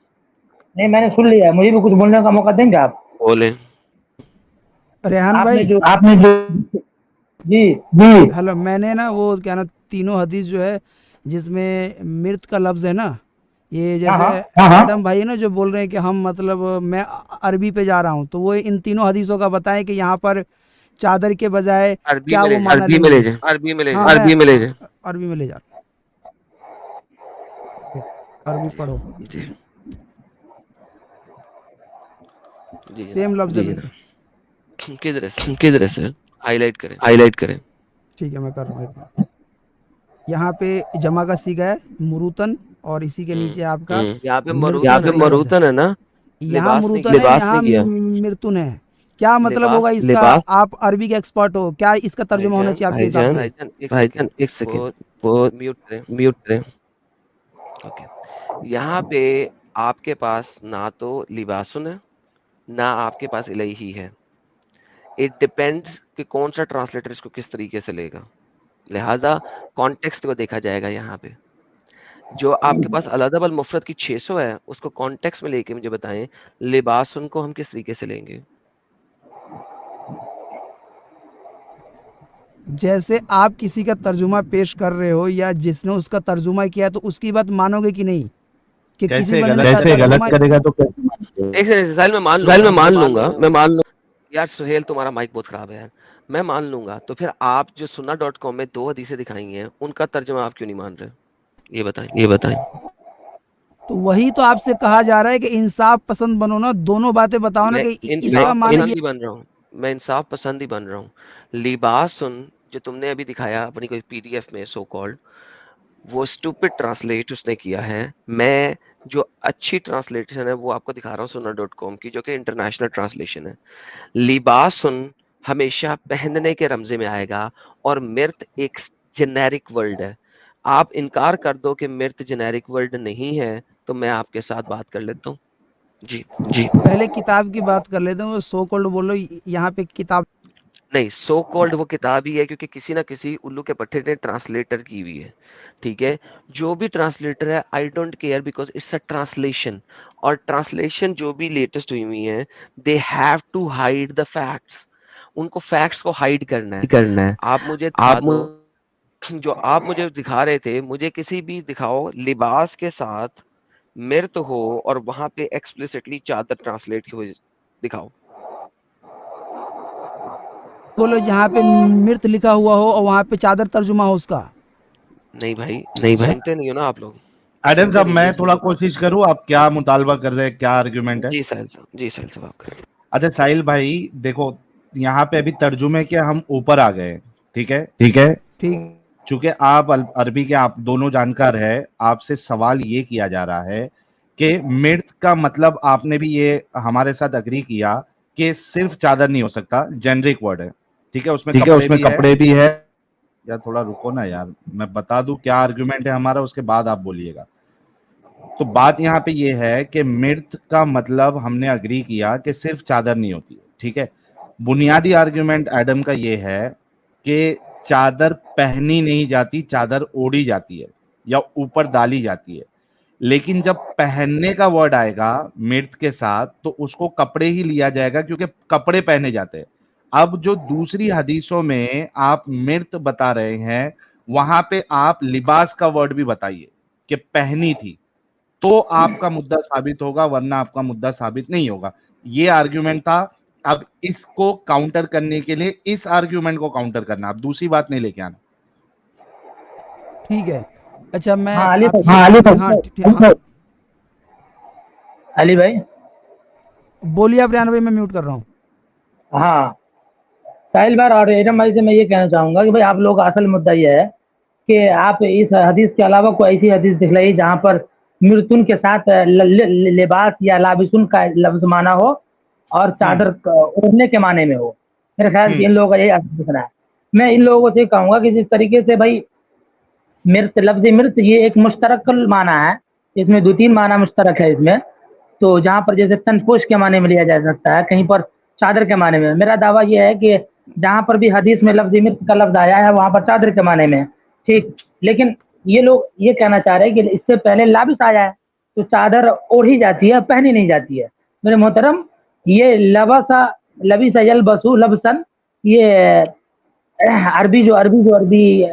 नहीं, मैंने सुन लिया, मुझे भी कुछ बोलने का मौका देंगे आप? बोले रेहान भाई, आपने जो जी जी हेलो, मैंने ना वो क्या ना तीनों हदीस जो है जिसमें मिर्त का लफ्ज है ना, ये जैसे एडम भाई है ना जो बोल रहे हैं कि हम मतलब मैं अरबी पे जा रहा हूँ, तो वो इन तीनों हदीसों का बताएं कि यहाँ पर चादर के बजाय क्या वो माना अरबी में ले जाए, अरबी में ले जाए, अरबी में ले जाए, अरबी में ले जा, अरबी पढ़ो, जी जी सेम लफ्ज है। किधर से हाईलाइट करें, हाईलाइट करें। ठीक है, मैं कर रहा हूँ। यहाँ पे जमा का सीगा है मुरूतन और इसी के नीचे आपका यहाँ पे मरूतन है ना, यहाँ मुरूतन है, यहाँ मिर्तुन है। क्या मतलब होगा इसका? आप अरबी के एक्सपर्ट हो, क्या इसका तर्जुमा होना चाहिए आपके हिसाब से? भाईजान एक सेकंड, वो म्यूट करें। ओके, यहाँ पे आपके पास ना तो लिबासुन है ना आपके पास इलैहि है। इट डिपेंड्स कि कौन सा ट्रांसलेटर इसको किस तरीके से लेगा, लिहाजा कॉन्टेक्स्ट को देखा जाएगा। यहाँ पे जो आपके पास अलअदब अल मुफरद की 600 है उसको कॉन्टेक्स्ट में लेके मुझे बताएं लिबासुन को हम किस तरीके से लेंगे। जैसे आप किसी का तर्जुमा पेश कर रहे हो या जिसने उसका तर्जुमा किया तो उसकी बात मानोगे कि नहीं? कि कैसे गलत करेगा तो एक साल में मान लूंगा, मैं मान लूंगा यार सुहेल तुम्हारा माइक बहुत खराब है यार, मैं मान लूंगा। तो फिर आप जो सुन्ना.com में 2 हदीसें दिखाई हैं उनका तर्जुमा आप क्यों नहीं मान रहे? ये बताएं। तो वही तो आपसे कहा जा रहा है कि इंसाफ पसंद बनो ना, दोनों बातें बताओ ना कि इसका माना ये बन रहा हूँ, मैं इंसाफ पसंद ही बन रहा हूँ। लिबासुन जो तुमने अभी दिखाया अपनी कोई पीडीएफ में सो कॉल्ड, वो स्टूपिड ट्रांसलेट उसने किया है। मैं जो अच्छी ट्रांसलेशन है वो आपको दिखा रहा हूँ सुन्ना.com की, जो कि इंटरनेशनल ट्रांसलेशन है। लिबासुन हमेशा पहनने के रमजे में आएगा और मिर्त एक जेनेरिक वर्ड है। आप इनकार कर दो कि मिर्त जेनेरिक वर्ड नहीं है तो मैं आपके साथ बात कर लेता हूँ। जी पहले किताब की बात कर लेते हैं। सो कॉल्ड बोलो, यहाँ पे किताब नहीं, सो कॉल्ड वो किताब ही है क्योंकि किसी ना किसी उल्लू के पट्टे ने ट्रांसलेटर की हुई है। ठीक है, जो भी ट्रांसलेटर है I don't care because it's a translation, और ट्रांसलेशन जो भी लेटेस्ट हुई हुई है they have to hide the facts. उनको फैक्ट्स को हाइड करना है। जो आप मुझे दिखा रहे थे, मुझे किसी भी दिखाओ लिबास के साथ मिर्त हो और वहां पे एक्सप्लिसिटली चादर ट्रांसलेट की हुई दिखाओ। बोलो जहाँ पे मिर्त लिखा हुआ हो और वहाँ पे चादर तर्जुमा हो उसका। नहीं भाई सुनते नहीं हो ना आप लोग। एडम साहब मैं थोड़ा कोशिश करूं, आप क्या मुतालबा कर रहे हैं, क्या आर्ग्यूमेंट है? जी साहिल साहब आप करें। अच्छा साहिल भाई देखो, यहाँ पे अभी तर्जुमे के हम ऊपर आ गए, ठीक है ठीक है, ठीक, चूंकि आप अरबी के आप दोनों जानकार है, आपसे सवाल ये किया जा रहा है कि मिर्त का मतलब, आपने भी ये हमारे साथ अग्री किया कि सिर्फ चादर नहीं हो सकता, जेनरिक वर्ड है, ठीक है, उसमें कपड़े भी है। यार थोड़ा रुको ना यार, मैं बता दूं क्या आर्गुमेंट है हमारा, उसके बाद आप बोलिएगा। तो बात यहाँ पे ये है कि मिर्त का मतलब हमने अग्री किया कि सिर्फ चादर नहीं होती है, ठीक है। बुनियादी आर्गुमेंट एडम का ये है कि चादर पहनी नहीं जाती, चादर ओढ़ी जाती है या ऊपर डाली जाती है, लेकिन जब पहनने का वर्ड आएगा मिर्त के साथ तो उसको कपड़े ही लिया जाएगा, क्योंकि कपड़े पहने जाते हैं। अब जो दूसरी हदीसों में आप मिर्त बता रहे हैं, वहां पे आप लिबास का वर्ड भी बताइए कि पहनी थी, तो आपका मुद्दा साबित होगा, वरना आपका मुद्दा साबित नहीं होगा। ये आर्ग्यूमेंट था। अब इसको काउंटर करने के लिए इस आर्ग्यूमेंट को काउंटर करना, आप दूसरी बात नहीं लेके आना। ठीक है। अच्छा मैं हाँ अली आप भाई, ये हाँ अली भाई, हाँ हाँ, अली भाई, बोलिए आप रेहान भाई, मैं म्यूट कर रहा हूँ। हाँ साहिल भाई और एडम भाई से मैं ये कहना चाहूंगा कि भाई आप लोग का असल मुद्दा ये है कि आप इस हदीस के अलावा कोई ऐसी हदीस दिखलाइए जहाँ पर मृतुन के साथ लिबास या लाबिसुन का लफ्ज माना हो और चादर ओढ़ने के माने में हो। मेरे ख्याल से इन लोगों का यही अर्थ दिखना है। मैं इन लोगों से कहूंगा कि जिस तरीके से भाई मृत, लफ्ज मृत ये एक मुश्तरक माना है, इसमें 2-3 माना मुश्तरक है इसमें। तो जहाँ पर जैसे तनपोश के माने में लिया जा सकता है, कहीं पर चादर के माने में। मेरा दावा यह है कि जहाँ पर भी हदीस में लफ्ज मृत का लफ्ज आया है वहां पर चादर के माने में, ठीक। लेकिन ये लोग ये कहना चाह रहे हैं कि इससे पहले लाबिस आया है तो चादर ओढ़ी जाती है, पहनी नहीं जाती है। मेरे मोहतरम, ये लबसा लबिसा यलबसु लबसन, ये अरबी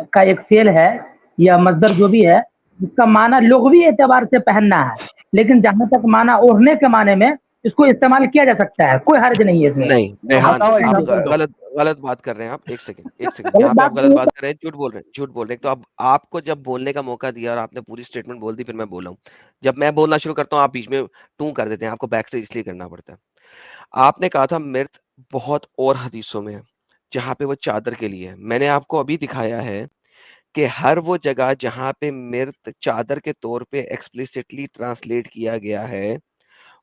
का एक फेल है या मजदर जो भी है, इसका माना लुग़वी एतबार से पहनना है, लेकिन जहां तक माना ओढ़ने के माने में इसको इस्तेमाल किया जा सकता है, कोई हर्ज नहीं है इसमें। नहीं रेहान बताओ आप example दो। गलत बात कर रहे हैं। आप एक सेकंड गलत यहाँ पे आप बात गलत नहीं बात कर रहे हैं, झूठ बोल रहे हैं। तो अब आपको जब बोलने का मौका दिया और आपने पूरी स्टेटमेंट बोल दी, फिर मैं बोला हूँ। जब मैं बोलना शुरू करता हूँ आप बीच में टू कर देते हैं, आपको बैक से इसलिए करना पड़ता है। आपने कहा था मृत बहुत और हदीसों में है जहां पे वो चादर के लिए है। मैंने आपको अभी दिखाया है कि हर वो जगह जहां पे मृत चादर के तौर पे एक्सप्लिसिटली ट्रांसलेट किया गया है,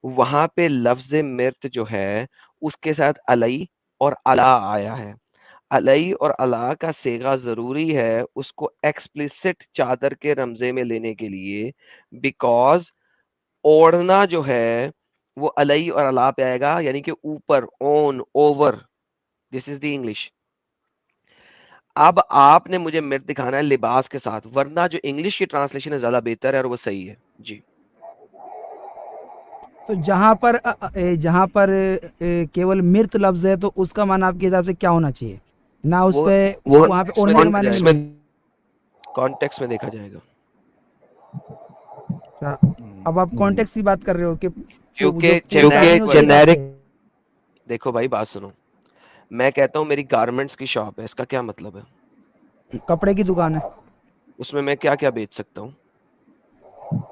वहां पे लफ्ज मृत जो है उसके साथ अलई और अला आया है। अलई और अला का सेगा जरूरी है उसको एक्सप्लिसिट चादर के रमजे में लेने के लिए, बिकॉज ओढ़ना जो है वो अलई और अला पे आएगा, यानी कि ऊपर, on, over. This is the English. अब आपने मुझे मृत दिखाना है लिबास के साथ, वरना जो इंग्लिश की ट्रांसलेशन है ज्यादा बेहतर है और वो सही है जी। तो जहाँ पर केवल मृत लफ्ज है तो उसका माना आपके हिसाब से क्या होना चाहिए? ना उस पे वहाँ पे ओढ़ने के माने में कॉन्टेक्स्ट में देखा जाएगा। अब आप कॉन्टेक्स्ट की बात कर रहे हो कि क्योंकि जेनेरिक, देखो भाई बात सुनो, मैं कहता हूँ मेरी गारमेंट्स की शॉप है, इसका क्या मतलब है? कपड़े की दुकान है, उसमें मैं क्या क्या बेच सकता हूँ?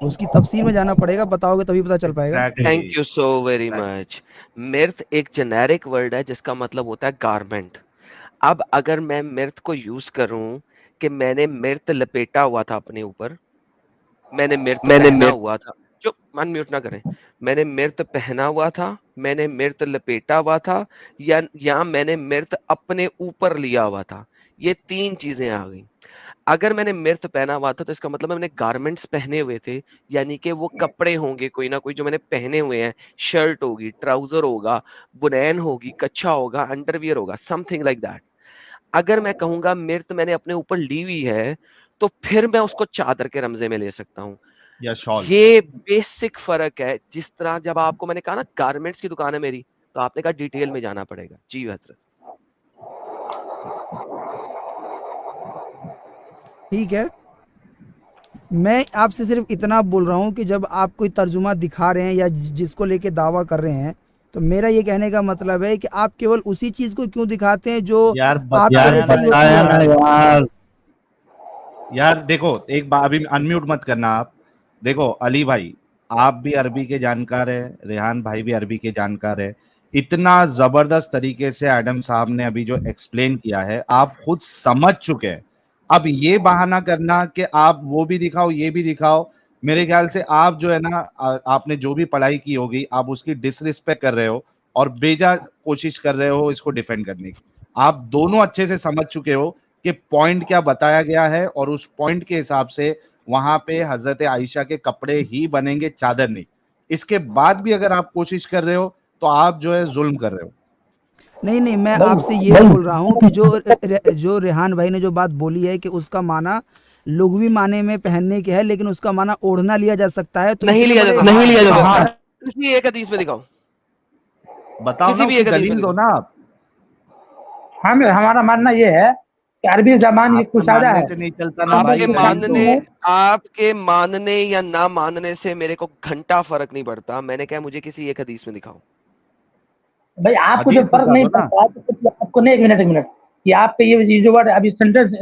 उसकी तफसीर में जाना पड़ेगा, बताओगे तभी पता चल पाएगा। Thank you so very much. मृत एक जेनेरिक वर्ड है जिसका मतलब होता है गारमेंट। अब अगर मैं मृत को यूज करूं कि मैंने मृत लपेटा हुआ था अपने ऊपर, मैंने मृत पहना हुआ था, जो अनम्यूट ना करें, मैंने मृत पहना हुआ था, मैंने मृत लपेटा हुआ था, या मैंने मृत अपने ऊपर लिया हुआ था, ये 3 चीजें आ गई। अगर मैंने मृत पहना हुआ था तो इसका मतलब मैंने गारमेंट्स पहने हुए थे, यानी कि वो कपड़े होंगे कोई ना कोई जो मैंने पहने हुए हैं। शर्ट होगी, ट्राउजर होगा, बुनैन होगी, कच्छा होगा, अंडरवियर होगा, समथिंग लाइक दैट। अगर मैं कहूंगा मृत मैंने अपने ऊपर ली हुई है, तो फिर मैं उसको चादर के रमजे में ले सकता हूँ। या शॉल। ये बेसिक फर्क है। जिस तरह जब आपको मैंने कहा ना गारमेंट्स की दुकान है मेरी, तो आपने कहा डिटेल में जाना पड़ेगा। जी हजरत। ठीक है, मैं आपसे सिर्फ इतना बोल रहा हूँ कि जब आप कोई तर्जुमा दिखा रहे हैं या जिसको लेके दावा कर रहे हैं, तो मेरा ये कहने का मतलब है कि आप केवल उसी चीज को क्यों दिखाते हैं जो यार देखो, एक बार अभी अनम्यूट मत करना आप। देखो अली भाई, आप भी अरबी के जानकार है, रेहान भाई भी अरबी के जानकार है, इतना जबरदस्त तरीके से एडम साहब ने अभी जो एक्सप्लेन किया है आप खुद समझ चुके हैं। अब ये बहाना करना कि आप वो भी दिखाओ ये भी दिखाओ, मेरे ख्याल से आप जो है ना आपने जो भी पढ़ाई की होगी आप उसकी डिसरिस्पेक्ट कर रहे हो और बेजा कोशिश कर रहे हो इसको डिफेंड करने की। आप दोनों अच्छे से समझ चुके हो कि पॉइंट क्या बताया गया है और उस पॉइंट के हिसाब से वहां पे हजरत आयशा के कपड़े ही बनेंगे, चादर नहीं। इसके बाद भी अगर आप कोशिश कर रहे हो तो आप जो है जुल्म कर रहे हो। नहीं नहीं, मैं आपसे ये बोल रहा हूँ कि जो रेहान भाई ने जो बात बोली है कि उसका माना लुग़वी माने में पहनने के है, लेकिन उसका माना ओढ़ना लिया जा सकता है, तो नहीं लिया जा सकता, नहीं लिया जा सकता। किसी एक हदीस में दिखाओ, बताओ किसी ना, भी उसकी एक हदीस में दलील दो दिखाओ। ना आप। हमारा मानना ये है कि अरबी जबान ये आपके कुशादा मानने है। से नहीं चलता ना भाई, आपके मानने या ना मानने से मेरे को घंटा फर्क नहीं पड़ता। मैंने कहा मुझे किसी एक हदीस में दिखाओ। भाई आपको जो हदीस फर्क दिखा नहीं दो ना। पड़ता तो आपको नहीं, एक मिनट कि आपके ये जो वर्ड अभी सेंटेंस,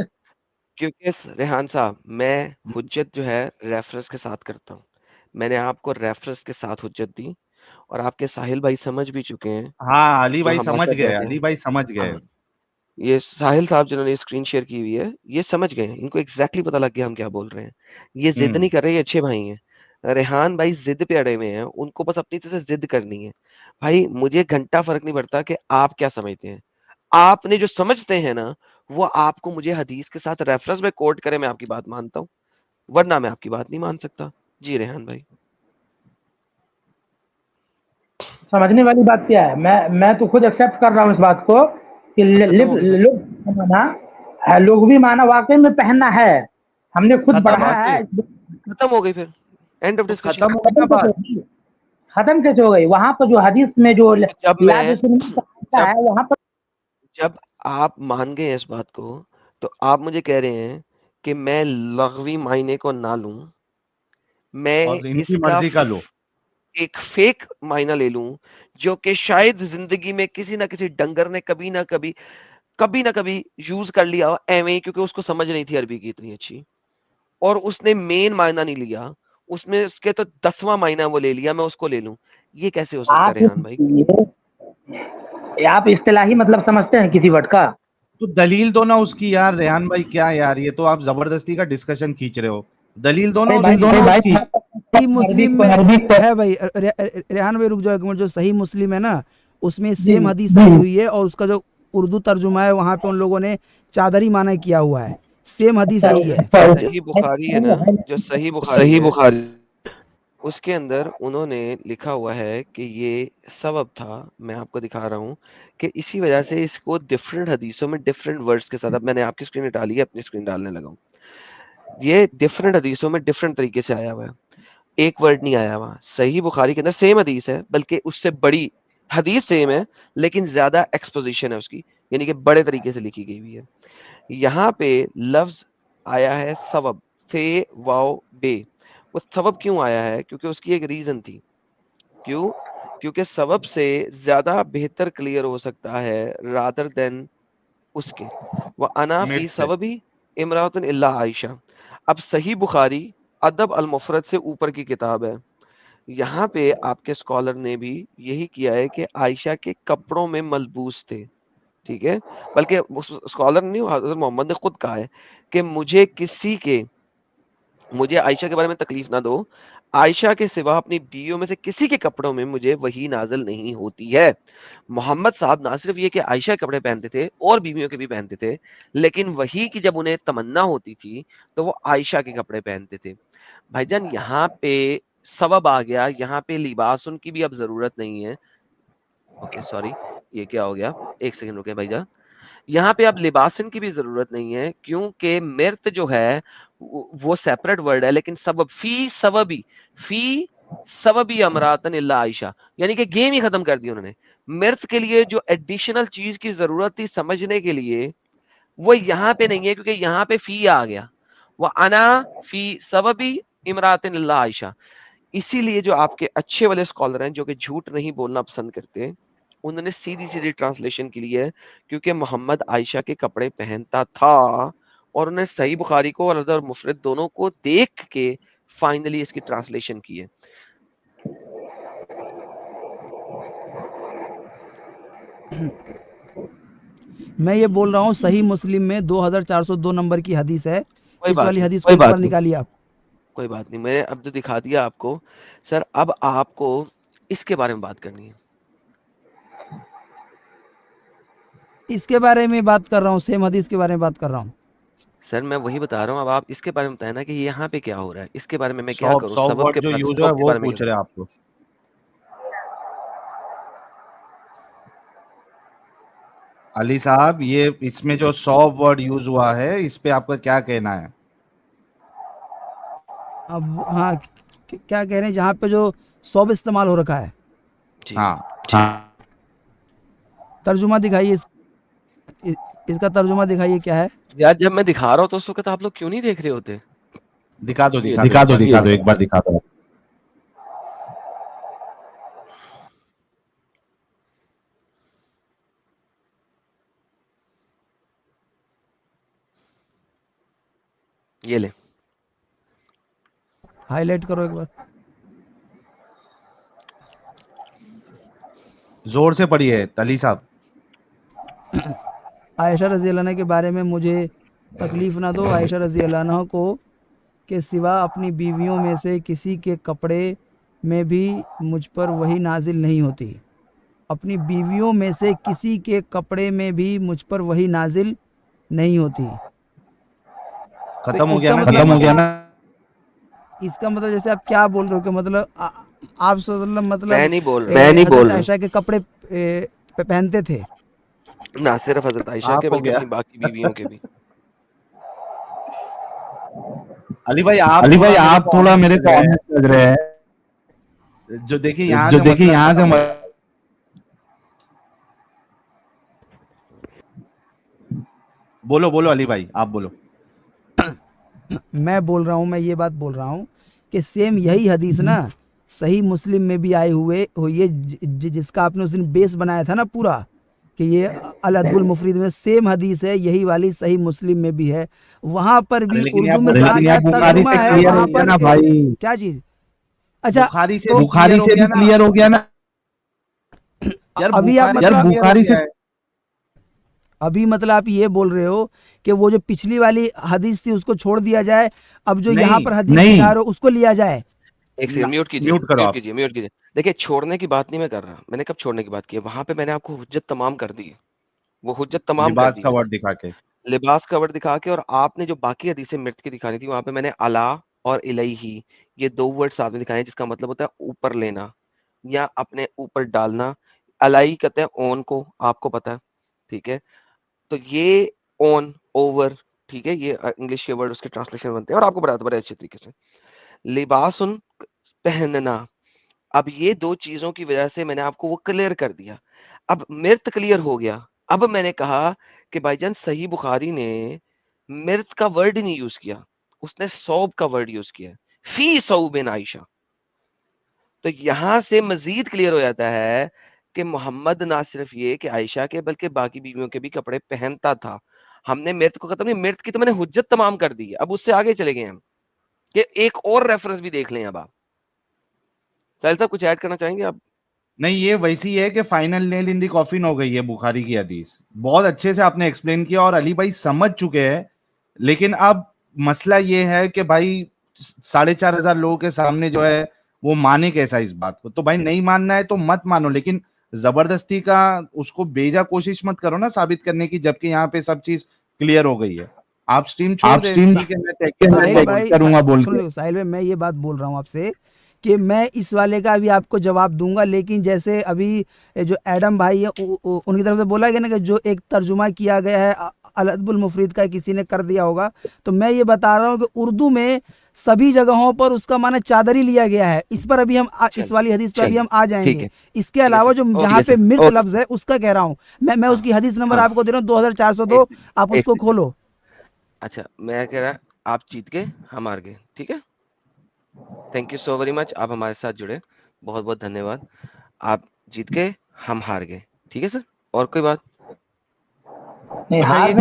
क्योंकि रेहान साहब, मैं हुज्जत जो है रेफरेंस के साथ करता हूँ। मैंने आपको रेफरेंस के साथ हुज्जत दी और आपके साहिल भाई समझ भी चुके हैं हाँ अली जो भाई हमारे समझ साथ गए, बैठे अली हैं। भाई समझ गए। हाँ, ये साहिल साहब जिन्होंने स्क्रीन शेयर की हुई है ये समझ गए, इनको एग्जैक्टली पता लग गया हम क्या बोल रहे हैं। ये जिद नहीं कर रहे, ये अच्छे भाई हैं। रेहान भाई जिद पे अड़े हुए हैं, उनको बस अपनी तरफ से जिद करनी है। भाई मुझे घंटा फर्क नहीं पड़ता कि आप क्या समझते हैं। आपने जो समझते हैं ना वो आपको मुझे हदीस के साथ रेफरेंस में कोट करे, मैं आपकी बात मानता हूँ, वरना मैं आपकी बात नहीं मान सकता। जी रेहान भाई। समझने वाली बात क्या है, मैं तो खुद एक्सेप्ट कर रहा हूँ इस बात को कि खत्म हो गई फिर, लोग भी माना वाकई में पहनना है, हमने खुद खत्म पढ़ा कैसे? है। खत्म हो गई फिर, एंड ऑफ तो डिस्कशन। खत्म होगी ना बात। खत्म कैसे हो गई? वहां पर जो हदीस में जो जब लाज मैं है जब वहां पर जब आप मान गए इस बात को, तो आप मुझे कह रहे हैं कि मैं लग़वी मायने को ना लूं, मैं और इनकी इसका मर्जी का लो। एक फेक मायना ले लूं जो कि शायद जिंदगी में किसी ना किसी डंगर ने कभी ना कभी यूज कर लिया हो एवं ही, क्योंकि उसको समझ नहीं थी अरबी की इतनी अच्छी, और उसने मेन मायना नहीं लिया, उसमें उसके तो 10वां मायना वो ले लिया, मैं उसको ले लूं। ये कैसे हो सकता है रेहान भाई? आप इस्तिलाही मतलब समझते हैं किसी वर्ड का? तो दलील दो ना उसकी यार रेहान भाई, क्या यार ये तो आप जबरदस्ती का डिस्कशन खींच रहे हो। दलील दो ना उसकी। सही मुस्लिम में है भाई। रेहान भाई रुक जाओ एक मिनट, जो सही मुस्लिम है ना उसमें सेम हदीस आई हुई है, और उसका जो उर्दू तर्जुमा है वहां पे उन लोगों ने चादरी माना किया हुआ है, सेम हदीस यही है। सही बुखारी है ना, जो सही बुखारी उसके अंदर उन्होंने लिखा हुआ है कि ये सबब था, मैं आपको दिखा रहा हूँ कि इसी वजह से इसको डिफरेंट हदीसों में डिफरेंट वर्ड्स के साथ, अब मैंने आपकी स्क्रीन डाली है, अपनी स्क्रीन डालने लगा हूँ, ये डिफरेंट हदीसों में डिफरेंट तरीके से आया हुआ है, एक वर्ड नहीं आया हुआ। सही बुखारी के अंदर सेम हदीस है, बल्कि उससे बड़ी हदीस सेम है लेकिन ज्यादा एक्सपोजिशन है उसकी, यानी कि बड़े तरीके से लिखी गई हुई है। यहाँ पे लफ्ज आया है सबब, थे वाओ बे। वो सबब क्यों आया है? क्योंकि उसकी एक रीजन थी। क्यों? क्योंकि सबब से ज्यादा बेहतर क्लियर हो सकता है रादर देन उसके। वो अना फी मिर्च से। सबबी इमरातुन इल्ला आयशा। अब सही बुखारी अदब अल मुफरद से ऊपर की किताब है, यहाँ पे आपके स्कॉलर ने भी यही किया है कि आयशा के कपड़ों में मलबूस थे, ठीक है। बल्कि स्कॉलर नहीं, हज़रत मोहम्मद ने खुद कहा है कि मुझे आयशा के बारे में तकलीफ ना दो, आयशा के सिवा अपनी बीवियों में से किसी के कपड़ों में मुझे वही नाजिल नहीं होती है। मोहम्मद साहब ना सिर्फ ये कि आयशा के कपड़े पहनते थे और बीवियों के भी पहनते थे, लेकिन वही की जब उन्हें तमन्ना होती थी तो वो आयशा के कपड़े पहनते थे। भाईजान यहाँ पे सबब आ गया, यहाँ पे लिबास उनकी भी अब जरूरत नहीं है। ओके सॉरी, ये क्या हो गया, एक सेकंड रुके भाईजान। यहाँ पे अब लिबासन की भी जरूरत नहीं है, क्योंकि मिर्त जो है वो सेपरेट वर्ड है, लेकिन सबब फी सबबी अमरातन इल्ला आयशा, यानी कि गेम ही खत्म कर दी उन्होंने। मिर्त के लिए जो एडिशनल चीज की जरूरत थी समझने के लिए, वो यहाँ पे नहीं है, क्योंकि यहाँ पे फी आ गया, वो अना फी सबबी इमरातन इल्ला आयशा। इसीलिए जो आपके अच्छे वाले स्कॉलर हैं जो कि झूठ नहीं बोलना पसंद करते, उन्होंने सीधी सीधी ट्रांसलेशन की है, क्योंकि मोहम्मद आयशा के कपड़े पहनता था और उन्हें सही बुखारी को और अदर मुफरद दोनों को देख के फाइनली इसकी ट्रांसलेशन की है. मैं ये बोल रहा हूँ सही मुस्लिम में 2402 नंबर की हदीस है, कोई इस बात वाली नहीं, हदीस को कोई एक बात बार नहीं, निकालिए आप. कोई बात नहीं. मैंने अब तो दिखा दिया आपको सर. अब आपको इसके बारे में बात करनी है. इसके बारे में बात कर रहा हूँ, सेम हदीस के बारे में बात कर रहा हूँ. सर मैं वही बता रहा हूँ. अब आप इसके बारे में बताएं ना कि यहाँ पे क्या हो रहा है. इसके बारे में मैं क्या 100 करूँ? 100 सबब वर्ड के जो बारे यूज सबब है के वो बारे में पूछ रहे हैं आपको. अली साहब, ये इसमें जो 100 वर्ड यूज हुआ है, इस पे आपका क्या कहना है? अब हाँ, क्या कह रहे हैं, जहाँ पे जो सौब इस्तेमाल हो रखा है, जी. हाँ, तर्जुमा दिखाइए इसका तर्जुमा दिखाइए क्या है. यार जब मैं दिखा रहा हूँ तो उस वक्त आप लोग क्यों नहीं देख रहे होते? दिखा दो ये दिखा दो एक बार दिखा दो. ये ले. हाईलाइट करो एक बार. जोर से पढ़िए अली साहब. आयशा रजी अल्लाह अन्हा के बारे में मुझे तकलीफ ना दो. आयशा रजी अल्लाह अन्हा को के सिवा अपनी बीवियों में से किसी के कपड़े में भी मुझ पर वही नाजिल नहीं होती. अपनी बीवियों में से किसी के कपड़े में भी मुझ पर वही नाजिल नहीं होती. खत्म हो इसका गया ना. इसका मतलब जैसे आप क्या बोल रहे हो कि मतलब आप सल्लल्लाहु मतलब मैं नहीं बोल रहा. हज़रत आयशा के कपड़े पहनते थे. ना सिर्फ हजरत आयशा के आप हो बल्कि गया. अपनी बाकी बीवियों के भी. अली भाई आप थोड़ा मेरे को ऑनेस्ट लग रहे हैं. जो देखिए यहाँ से बोलो अली भाई, आप बोलो. मैं बोल रहा हूँ, मैं ये बात बोल रहा हूँ कि सेम यही हदीस ना सही मुस्लिम में भी आए हुई है, जिसका आपने उस दिन बेस बनाया था ना पूरा, कि ये अल अदबुल मुफरीद में सेम हदीस है, यही वाली सही मुस्लिम में भी है. वहां पर भी उर्दू में जो आया तर्जुमा है वहां पर भाई. क्या चीज. अच्छा, बुखारी से भी क्लियर हो गया ना यार. अभी आप मतलब बुखारी से अभी मतलब आप ये बोल रहे हो कि वो जो पिछली वाली हदीस थी उसको छोड़ दिया जाए, अब जो यहाँ पर हदीस दिखा रहे हो उसको लिया जाए. एक सेकंड म्यूट कीजिए. देखिए छोड़ने की बात नहीं मैं कर रहा. मैंने कब छोड़ने की बात की है? वहां पे मैंने आपको हुज्जत तमाम कर दी है. वो हुज्जत तमाम कर दी, लिबास का वर्ड दिखा के, लिबास का वर्ड दिखा के. और आपने जो बाकी हदीसें मृत की दिखानी थी वहां पे मैंने अला और इलैही ये दो वर्ड साथ में दिखाए, जिसका मतलब होता है ऊपर लेना या अपने ऊपर डालना. अलाई कहते हैं ऑन को, आपको पता है, ठीक है. तो ये ऑन, ओवर, ठीक है, ये इंग्लिश के वर्ड उसके ट्रांसलेशन बनते हैं और आपको बताते बड़े अच्छे तरीके से. लिबासुन पहनना. अब ये दो चीजों की वजह से मैंने आपको वो क्लियर कर दिया. अब मृत क्लियर हो गया. अब मैंने कहा कि भाईजान सही बुखारी ने मृत का वर्ड ही नहीं यूज किया, उसने सौब का वर्ड यूज किया, फी सौबिन आयशा. तो यहां से मजीद क्लियर हो जाता है कि मोहम्मद ना सिर्फ ये कि आयशा के बल्कि बाकी बीवियों के भी कपड़े पहनता था. हमने मृत को खत्म नहीं, मृत की तो मैंने हुज्जत तमाम कर दी है. अब उससे आगे चले गए हम कि एक और रेफरेंस भी देख लें. अब आप साहिल साहब कुछ ऐड करना चाहेंगे आप? नहीं, ये वैसी है कि final nail in the coffin हो गई है बुखारी की हदीस. बहुत अच्छे से आपने एक्सप्लेन किया और अली भाई समझ चुके हैं. लेकिन अब मसला ये है कि भाई 4,500 लोगों के सामने जो है वो माने कैसा इस बात को. तो भाई नहीं मानना है तो मत मानो, लेकिन जबरदस्ती का उसको बेजा कोशिश मत करो ना साबित करने की, जबकि यहाँ पे सब चीज क्लियर हो गई है. आप स्ट्रीम छोड़ दें, ठीक है, मैं करूंगा बोल के. साहिल भाई मैं ये बात बोल रहा हूँ आपसे कि मैं इस वाले का अभी आपको जवाब दूंगा, लेकिन जैसे अभी जो एडम भाई है उनकी तरफ से बोला गया ना कि जो एक तर्जुमा किया गया है अल अदबुल मुफरीद का किसी ने कर दिया होगा, तो मैं ये बता रहा हूँ कि उर्दू में सभी जगहों पर उसका माना चादर ही लिया गया है. इस पर अभी हम इस वाली हदीस पर अभी हम आ जाएंगे. इसके अलावा जो जहाँ पे मृत लफ्ज है उसका कह रहा हूँ मैं उसकी हदीस नंबर आपको दे रहा हूँ 2402, आप उसको खोलो. अच्छा, मैं कह रहा आप जीत गए, हम हार गए, ठीक है. Thank you so very much, आप हमारे साथ जुड़े, बहुत बहुत धन्यवाद. आप जीत गए, हम हार गए, ठीक है सर. और कोई बात? नहीं, हार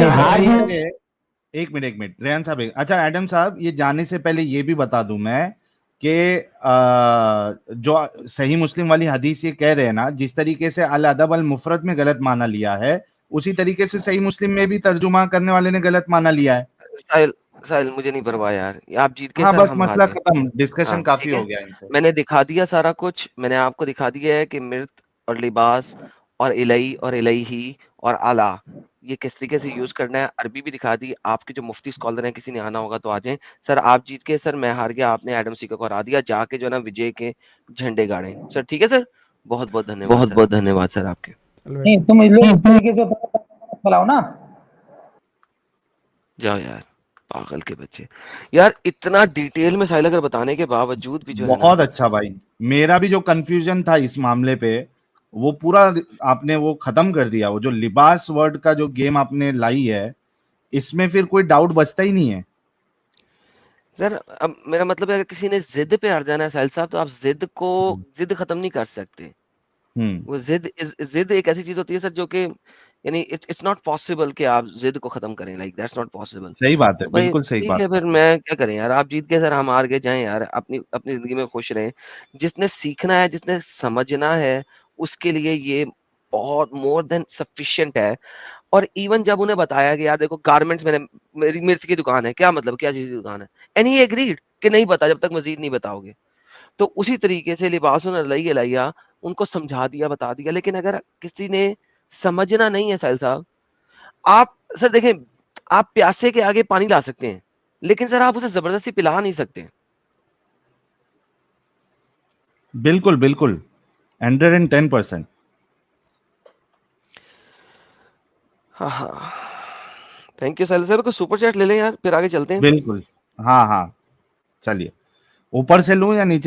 एक मिनट रेहान साहब, अच्छा एडम साहब, ये जाने से पहले ये भी बता दूं मैं कि जो सही मुस्लिम वाली हदीस ये कह रहे हैं ना, जिस तरीके से अल अदब अल मुफरद में गलत माना लिया है, उसी तरीके से सही मुस्लिम में भी तर्जुमा करने वाले ने गलत माना लिया है। साहिल मुझे नहीं परवाह यार, आप जीत के हाँ सर, बस हम हार मसला गए। खत्म, डिस्कशन हाँ, काफी ठीक है। हो गया इनसे। मैंने दिखा दिया सारा कुछ, मैंने आपको दिखा दिया है कि मृत और लिबास और इलही और इलही और आला ये किस तरीके से यूज करना है, अरबी भी दिखा दी। आपके जो मुफ्ती स्कॉलर हैं, किसी ने आना होगा तो आ जाएं। सर आप जीत के, सर मैं हार गया, आपने एडम सीकर को हरा दिया, जाके जो है ना विजय के झंडे गाड़े। सर ठीक है सर, बहुत बहुत धन्यवाद, बहुत बहुत धन्यवाद सर आपके। चल नहीं बैठ। तुम लोग इस तरीके से फैलाओ ना। जाओ यार पागल के बच्चे, यार इतना डिटेल में साहिल अगर बताने के बावजूद भी जो है ना, बहुत अच्छा भाई, मेरा भी जो कंफ्यूजन था इस मामले पे वो पूरा आपने वो खत्म कर दिया। वो जो लिबास वर्ड का जो गेम आपने लाई है, इसमें फिर कोई डाउट बचता ही नहीं है। सर अब मेरा मतलब है, अगर किसी ने जिद पे अड़ जाना है साहिल साहब, तो आप जिद को जिद खत्म नहीं कर सकते। वो जिद एक ऐसी चीज होती है सर जो कि यानी इट्स नॉट पॉसिबल कि आप जिद को खत्म करें, लाइक दैट्स नॉट पॉसिबल। सही बात है, तो भाई बिल्कुल सही ठीक बात है, है। फिर मैं क्या करें यार, आप जीत गए सर, हम हार गए, जाएं यार, अपनी अपनी जिंदगी में खुश रहें। जिसने सीखना है, जिसने समझना है, उसके लिए ये बहुत मोर देन सफिशिएंट है। और इवन जब उन्हें बताया कि यार देखो गारमेंट्स, मैंने मेरी मिर्च की दुकान है, क्या मतलब क्या चीज की दुकान है, एंड ही एग्रीड कि नहीं पता जब तक मजीद नहीं बताओगे। तो उसी तरीके से लिबासुन अलैहि अलैया उनको समझा दिया, बता दिया। लेकिन अगर किसी ने समझना नहीं है साहिल साहब, आप सर देखें, आप प्यासे के आगे पानी ला सकते हैं, लेकिन सर आप उसे जबरदस्ती पिला नहीं सकते। बिल्कुल बिल्कुल 110%। हाँ हाँ, थैंक यू साहिल साहब, को सुपर चैट ले लें यार, फिर आगे चलते हैं। बिल्कुल, हाँ हाँ, चलिए ऊपर से लूं या नीचे